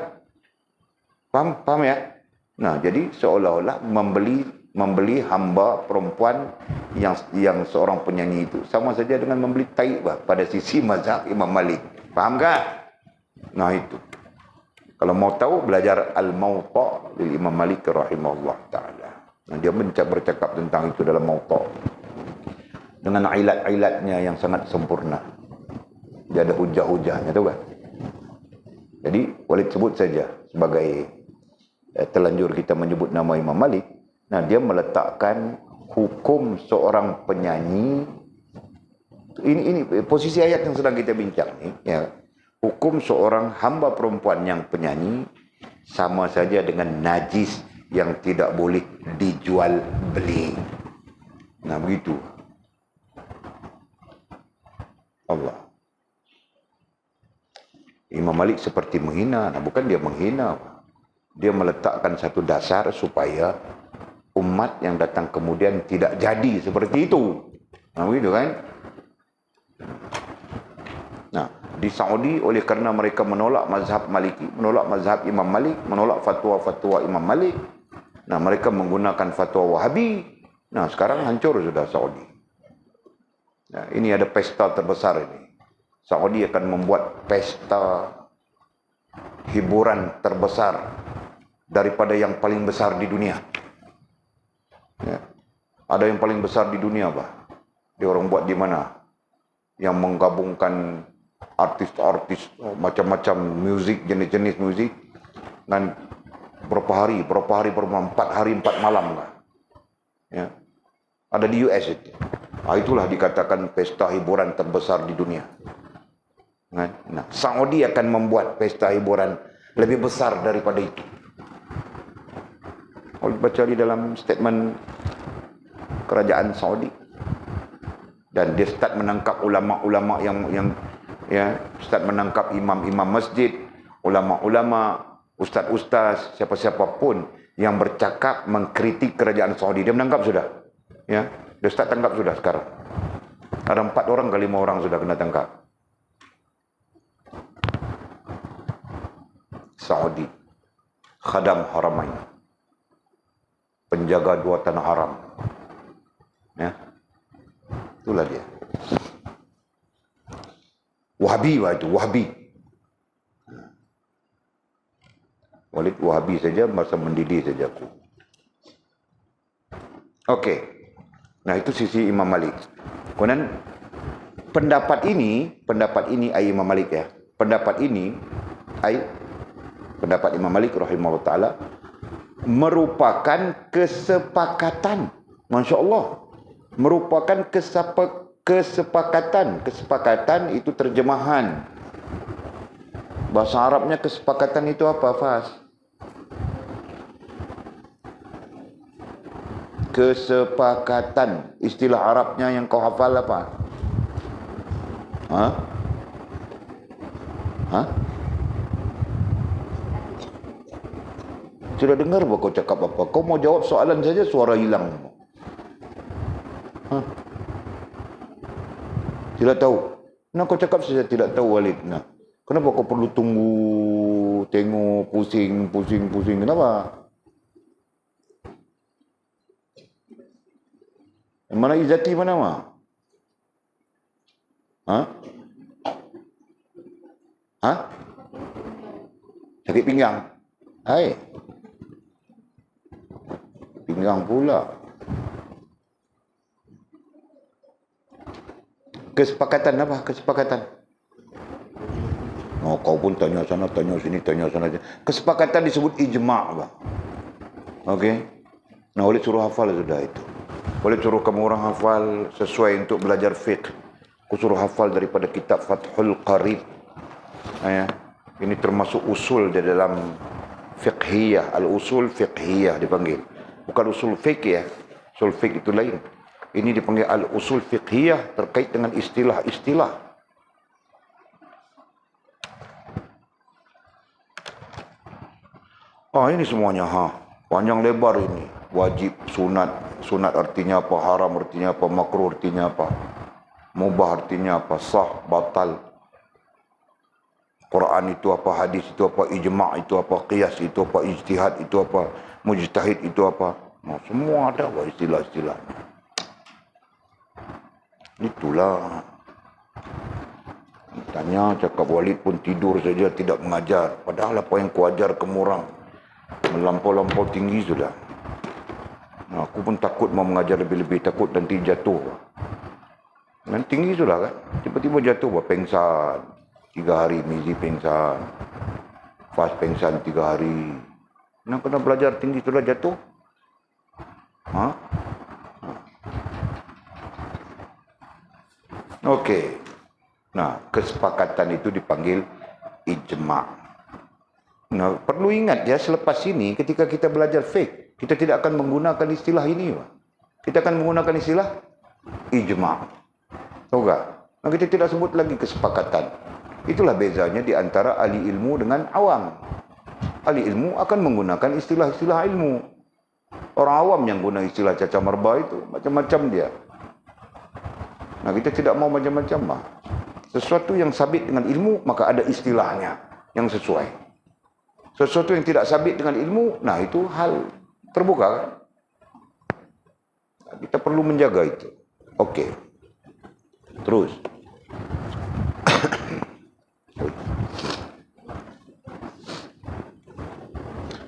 Faham ya? Nah, jadi seolah-olah membeli hamba perempuan yang seorang penyanyi itu sama saja dengan membeli tai pada sisi mazhab Imam Malik. Faham tak? Nah, itu. Kalau mau tahu, belajar Al-Mawta' dari Imam Malik rahimahullah ta'ala. Nah, dia bercakap tentang itu dalam Mawta' dengan ilat-ilatnya yang sangat sempurna. Dia ada hujah-hujahnya, tahu kan? Jadi, Walid sebut saja sebagai telanjur kita menyebut nama Imam Malik. Nah, dia meletakkan hukum seorang penyanyi. Ini posisi ayat yang sedang kita bincang ni, ya. Hukum seorang hamba perempuan yang penyanyi sama saja dengan najis yang tidak boleh dijual beli. Nah, begitu. Allah. Imam Malik seperti menghina. Nah, bukan dia menghina. Dia meletakkan satu dasar supaya umat yang datang kemudian tidak jadi seperti itu. Nah, begitu kan? Nah, di Saudi oleh kerana mereka menolak mazhab Maliki, menolak mazhab Imam Malik, menolak fatwa-fatwa Imam Malik. Nah, mereka menggunakan fatwa Wahabi. Nah, sekarang hancur sudah Saudi. Nah, ini ada pesta terbesar ini. Saudi akan membuat pesta hiburan terbesar daripada yang paling besar di dunia. Ya. Ada yang paling besar di dunia, bah. Dia orang buat di mana? Yang menggabungkan artis-artis, macam-macam muzik, jenis-jenis muzik, dan berapa hari, 4 hari 4 malam lah. Ya. Ada di US itu. Itulah dikatakan pesta hiburan terbesar di dunia. Nah, Saudi akan membuat pesta hiburan lebih besar daripada itu. Kalau baca di dalam statement kerajaan Saudi, dan dia start menangkap ulama-ulama yang start menangkap imam-imam masjid, ulama-ulama, ustaz-ustaz, siapa-siapa pun yang bercakap mengkritik kerajaan Saudi, dia menangkap sudah. Ya, dia start tangkap sudah sekarang. Ada 4 orang ke 5 orang sudah kena tangkap. Saudi, khadam haramain, penjaga 2 tanah haram. Ya, itulah dia. Wahabi itu, Wahabi. Walid Wahabi saja, masa mendidih saja aku. Okey. Nah, itu sisi Imam Malik. Kemudian pendapat ini ai Imam Malik ya. Pendapat Imam Malik rahimahullah taala merupakan kesepakatan. Masya-Allah. Merupakan kesepakatan. Kesepakatan itu terjemahan. Bahasa Arabnya kesepakatan itu apa, Fas? Kesepakatan. Istilah Arabnya yang kau hafal apa? Hah? Tidak dengar apa kau cakap apa? Kau mau jawab soalan saja suara hilang. Tidak tahu. Nah, kau cakap saja tidak tahu, Walid. Nah, kenapa kau perlu tunggu, tengok, pusing? Kenapa? Mana Izzati mana mah? Sakit pinggang. Hai. Pinggang pula. Kesepakatan apa? Kesepakatan. Oh, kau pun tanya sana, tanya sini, tanya sana. Kesepakatan disebut ijma', bang. Okey. Nah, boleh suruh hafal sudah itu. Boleh suruh kamu orang hafal sesuai untuk belajar fiqh. Aku suruh hafal daripada kitab Fathul Qarib. Ya. Ini termasuk usul di dalam fiqhiyah, al-usul fiqhiyah dipanggil. Bukan usul fiqh ya. Usul fiqh itu lain. Ini dipanggil al-usul fiqhiyah terkait dengan istilah-istilah. Ini semuanya panjang lebar ini. Wajib, sunat. Sunat artinya apa? Haram artinya apa? Makruh artinya apa? Mubah artinya apa? Sah, batal. Quran itu apa? Hadis itu apa? Ijma' itu apa? Qiyas itu apa? Ijtihad itu apa? Mujtahid itu apa? Semua ada istilah-istilahnya. Itulah. Tanya, cakap Walid pun tidur saja, tidak mengajar. Padahal apa yang kuajar kamu orang melampau-lampau tinggi sudah. Nah, aku pun takut mau mengajar lebih-lebih, takut nanti jatuh. Dan tinggi sudah kan. Tiba-tiba jatuh, pengsan. 3 hari, Mizi pengsan. Fas pengsan 3 hari. Nah, kena belajar tinggi sudah jatuh. Okey. Nah, kesepakatan itu dipanggil ijma'. Nah, perlu ingat ya, selepas ini ketika kita belajar fiqh, kita tidak akan menggunakan istilah ini. Kita akan menggunakan istilah ijma'. Tahu tak? Nah, kita tidak sebut lagi kesepakatan. Itulah bezanya di antara ahli ilmu dengan awam. Ahli ilmu akan menggunakan istilah-istilah ilmu. Orang awam yang guna istilah caca marba itu macam-macam dia. Nah, kita tidak mau macam-macam. Sesuatu yang sabit dengan ilmu, maka ada istilahnya yang sesuai. Sesuatu yang tidak sabit dengan ilmu, nah itu hal terbuka kan? Kita perlu menjaga itu. Okey. Terus.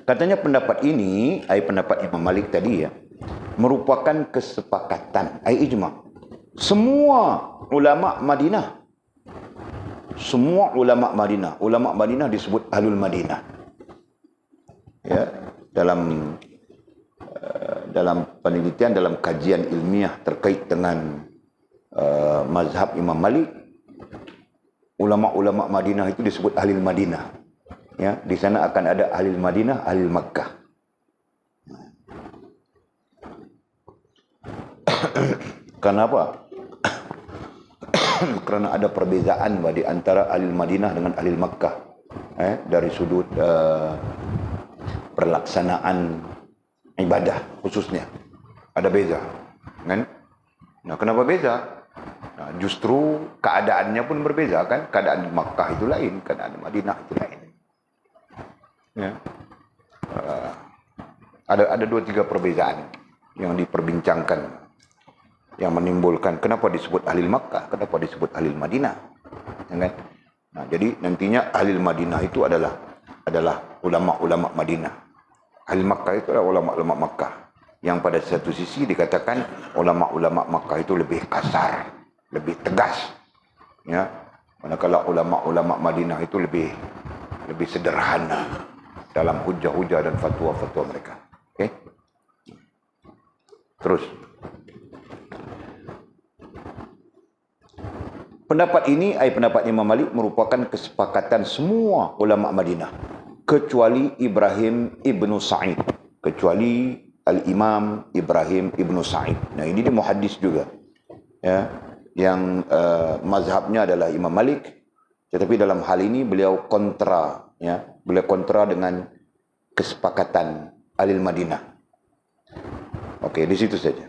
Katanya pendapat ini, pendapat Imam Malik tadi ya, merupakan kesepakatan, ijma'. Semua ulama Madinah. Semua ulama Madinah disebut Ahlul Madinah. Ya, dalam penelitian, dalam kajian ilmiah terkait dengan mazhab Imam Malik, ulama-ulama Madinah itu disebut ahli Madinah. Ya, di sana akan ada ahli Madinah, ahli Makkah. Kenapa? Kerana ada perbezaan di antara ahli Madinah dengan ahli Makkah. Dari sudut pelaksanaan ibadah khususnya ada beza, kan? Nah, kenapa beza? Nah, justru keadaannya pun berbeza, kan? Keadaan di Makkah itu lain, keadaan di Madinah itu lain. Ya. Ada 2-3 perbezaan yang diperbincangkan, yang menimbulkan kenapa disebut ahli Makkah, kenapa disebut ahli Madinah, ya kan? Nah, jadi nantinya ahli Madinah itu adalah ulama-ulama Madinah. Ahli Makkah itu adalah ulama-ulama Makkah. Yang pada satu sisi dikatakan ulama-ulama Makkah itu lebih kasar, lebih tegas. Ya. Manakala ulama-ulama Madinah itu lebih sederhana dalam hujah-hujah dan fatwa-fatwa mereka. Okey. Terus. Pendapat ini, pendapat Imam Malik merupakan kesepakatan semua ulama Madinah kecuali Ibrahim ibnu Sa'id, kecuali Al-Imam Ibrahim ibnu Sa'id. Nah, ini dia muhaddis juga, ya, yang mazhabnya adalah Imam Malik, tetapi dalam hal ini beliau kontra, ya, beliau kontra dengan kesepakatan ahli Madinah. Okey, di situ saja.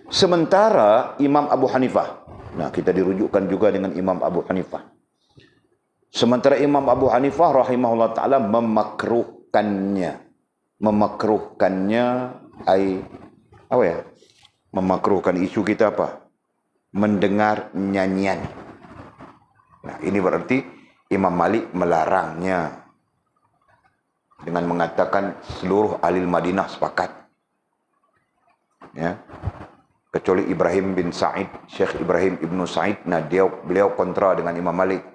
Sementara Imam Abu Hanifah, nah, kita dirujukkan juga dengan Imam Abu Hanifah. Sementara Imam Abu Hanifah rahimahullah ta'ala memakruhkannya. Apa ya? Memakruhkan isu kita apa? Mendengar nyanyian. Nah, ini berarti Imam Malik melarangnya dengan mengatakan seluruh ahli Madinah sepakat. Ya. Kecuali Ibrahim bin Sa'id, Syekh Ibrahim ibnu Sa'id, nah beliau kontra dengan Imam Malik.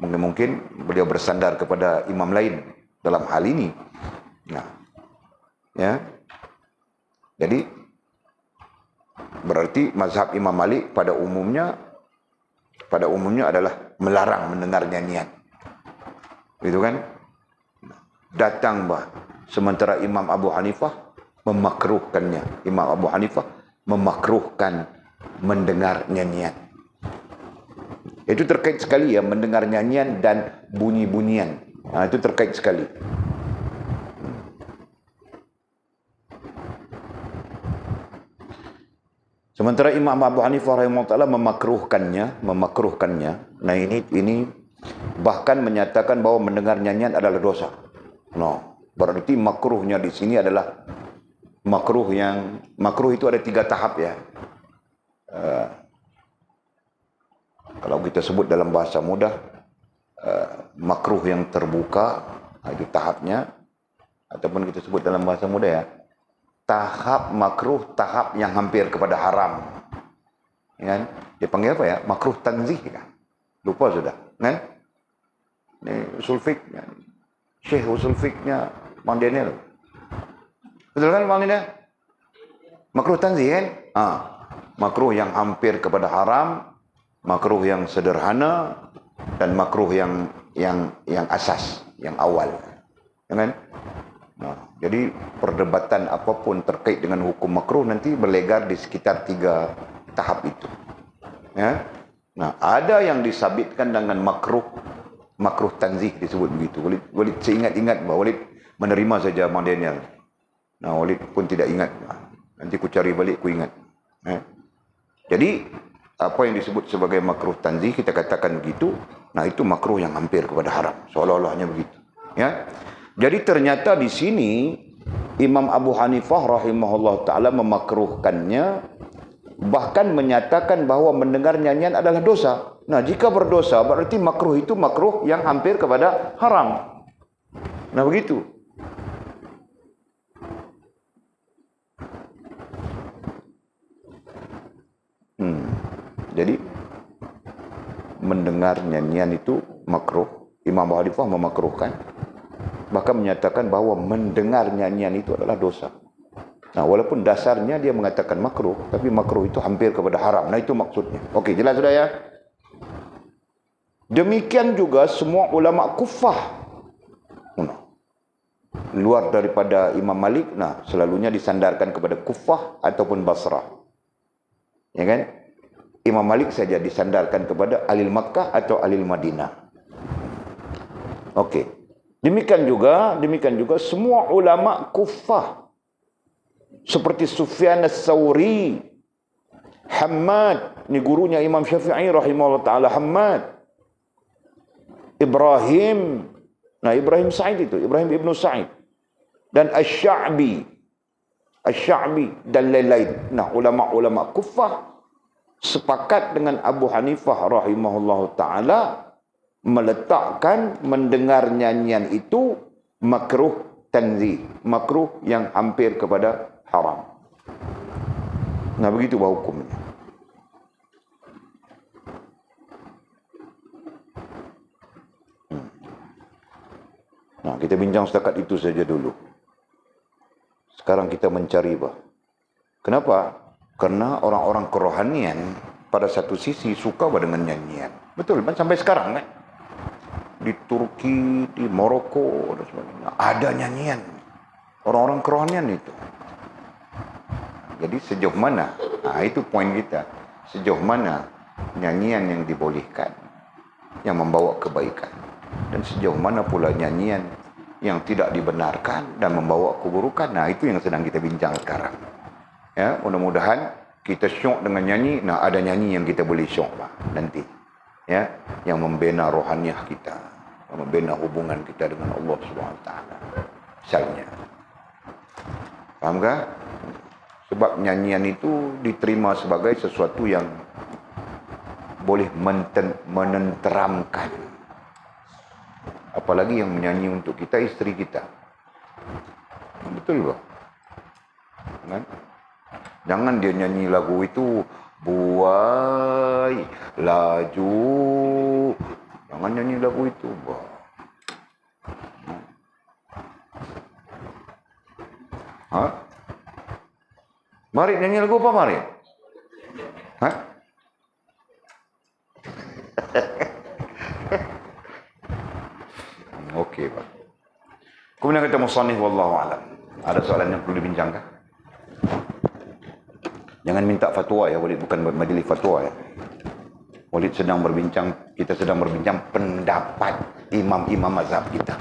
Mungkin beliau bersandar kepada imam lain dalam hal ini. Nah, ya. Jadi berarti mazhab Imam Malik pada umumnya adalah melarang mendengar nyanyian. Gitu kan? Datang sementara Imam Abu Hanifah memakruhkannya. Imam Abu Hanifah memakruhkan mendengar nyanyian. Itu terkait sekali, ya, mendengar nyanyian dan bunyi-bunyian. Nah, itu terkait sekali. Sementara Imam Abu Hanifah rahimahullah ta'ala memakruhkannya. Nah, ini bahkan menyatakan bahwa mendengar nyanyian adalah dosa. No, berarti makruhnya di sini adalah makruh itu ada 3 tahap, ya. Kalau kita sebut dalam bahasa mudah, makruh yang terbuka, itu tahapnya. Ataupun kita sebut dalam bahasa mudah, ya, tahap makruh, tahap yang hampir kepada haram. Ya, kan? Dia panggil apa, ya? Makruh tanzih, kan? Lupa sudah, kan? Ini usul fiqh, ya. Syekh usul fiqhnya Mang Daniel. Betul kan, Mang Daniel? Makruh tanzih, kan? Makruh yang hampir kepada haram, makruh yang sederhana, dan makruh yang asas, yang awal. Ya kan? Nah, jadi perdebatan apapun terkait dengan hukum makruh nanti berlegar di sekitar 3 tahap itu. Ya? Nah, ada yang disabitkan dengan makruh tanzih, disebut begitu. Walid saya ingat bahawa Walid menerima saja Mang Daniel. Nah, Walid pun tidak ingat. Nanti ku cari balik, ku ingat. Ya? Jadi apa yang disebut sebagai makruh tanzih, kita katakan begitu. Nah, itu makruh yang hampir kepada haram, seolah-olahnya begitu, ya. Jadi ternyata di sini Imam Abu Hanifah rahimahullah ta'ala memakruhkannya, bahkan menyatakan bahawa mendengar nyanyian adalah dosa. Nah, jika berdosa berarti makruh itu makruh yang hampir kepada haram. Nah, begitu. Jadi mendengar nyanyian itu makruh. Imam Abu Hanifah memakruhkan, bahkan menyatakan bahawa mendengar nyanyian itu adalah dosa. Nah, walaupun dasarnya dia mengatakan makruh, tapi makruh itu hampir kepada haram. Nah, itu maksudnya. Okey, jelas sudah, ya? Demikian juga semua ulama Kufah. Luar daripada Imam Malik, selalunya disandarkan kepada Kufah ataupun Basrah. Ya kan? Imam Malik saja disandarkan kepada Alil Makkah atau Alil Madinah. Okey. Demikian juga semua ulama Kufah seperti Sufyan As-Sawri, Hammad, ni gurunya Imam Syafi'i rahimahullah taala, Hammad, Ibrahim, Ibrahim Sa'id itu, Ibrahim Ibn Sa'id, dan Asy-Sya'bi dan lain-lain. Ulama-ulama Kufah sepakat dengan Abu Hanifah rahimahullah taala meletakkan mendengar nyanyian itu makruh tanzih, makruh yang hampir kepada haram. Begitu hukumnya. Kita bincang setakat itu saja dulu. Sekarang kita mencari kenapa? Karena orang-orang kerohanian pada satu sisi suka dengan nyanyian. Betul, sampai sekarang kan? Di Turki, di Maroko dan sebagainya ada nyanyian. Orang-orang kerohanian itu. Jadi sejauh mana? Itu poin kita. Sejauh mana nyanyian yang dibolehkan, yang membawa kebaikan, dan sejauh mana pula nyanyian yang tidak dibenarkan dan membawa keburukan. Itu yang sedang kita bincang sekarang. Ya, mudah-mudahan kita syok dengan nyanyi. Ada nyanyi yang kita boleh syok nanti. Ya, yang membina rohaniah kita, yang membina hubungan kita dengan Allah SWT. Misalnya. Faham tak? Sebab nyanyian itu diterima sebagai sesuatu yang boleh menenteramkan. Apalagi yang menyanyi untuk kita, isteri kita. Betul tak? Kan? Jangan dia nyanyi lagu itu, buai, laju. Jangan nyanyi lagu itu. Mari nyanyi lagu apa, mari? Okey, Pak. Kemudian kata musannif wallahu a'lam. Ada soalan yang perlu dibincangkan? Jangan minta fatwa ya, Walid, bukan majlis fatwa ya. Walid sedang berbincang, kita sedang berbincang pendapat imam-imam mazhab kita.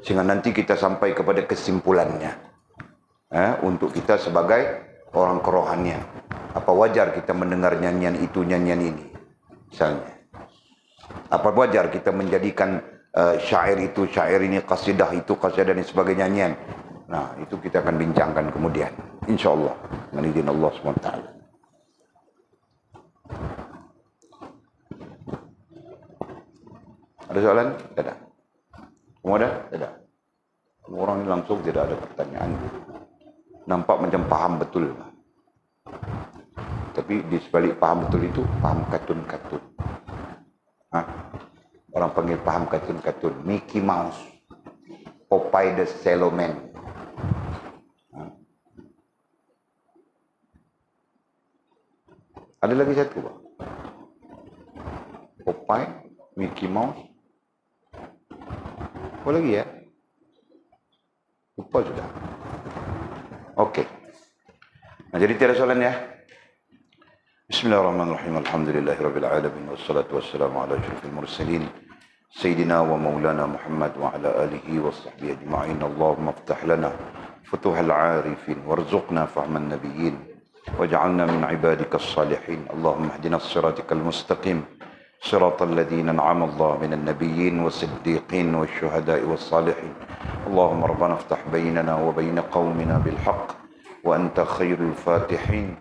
Sehingga nanti kita sampai kepada kesimpulannya. Untuk kita sebagai orang kerohanian. Apa wajar kita mendengar nyanyian itu, nyanyian ini? Misalnya. Apa wajar kita menjadikan syair itu, syair ini, qasidah itu, qasidah dan sebagainya nyanyian? Itu kita akan bincangkan kemudian. InsyaAllah. Dengan izin Allah SWT. Ada soalan? Tidak ada. Semua ada? Tidak ada. Orang ini langsung tidak ada pertanyaan. Nampak macam paham betul. Tapi di sebalik paham betul itu, paham katun-katun. Orang panggil paham katun-katun. Mickey Mouse, Popeye the Sailor Man. Ada lagi satu, Pak. Popeye, Mickey Mouse. Apa lagi ya? Lupa sudah. Okey. Jadi tiada soalan ya. Bismillahirrahmanirrahim. Alhamdulillahirabbil alamin wassalatu wassalamu ala asyrafil mursalin sayyidina wa maulana Muhammad wa ala alihi washabbihi ajma'in. Allahumma iftah lana futuhal 'arifin warzuqna fahman nabiyyin waj'alna min 'ibadika as-salihin. Allahumma ihdina as-siratal mustaqim siratal ladzina an'ama Allah minan nabiyyin was-siddiqin wasyuhada'i was-salihin. Allahumma rabbana iftah bainana wa bain qaumina bil haqq wa anta khairul fatihin.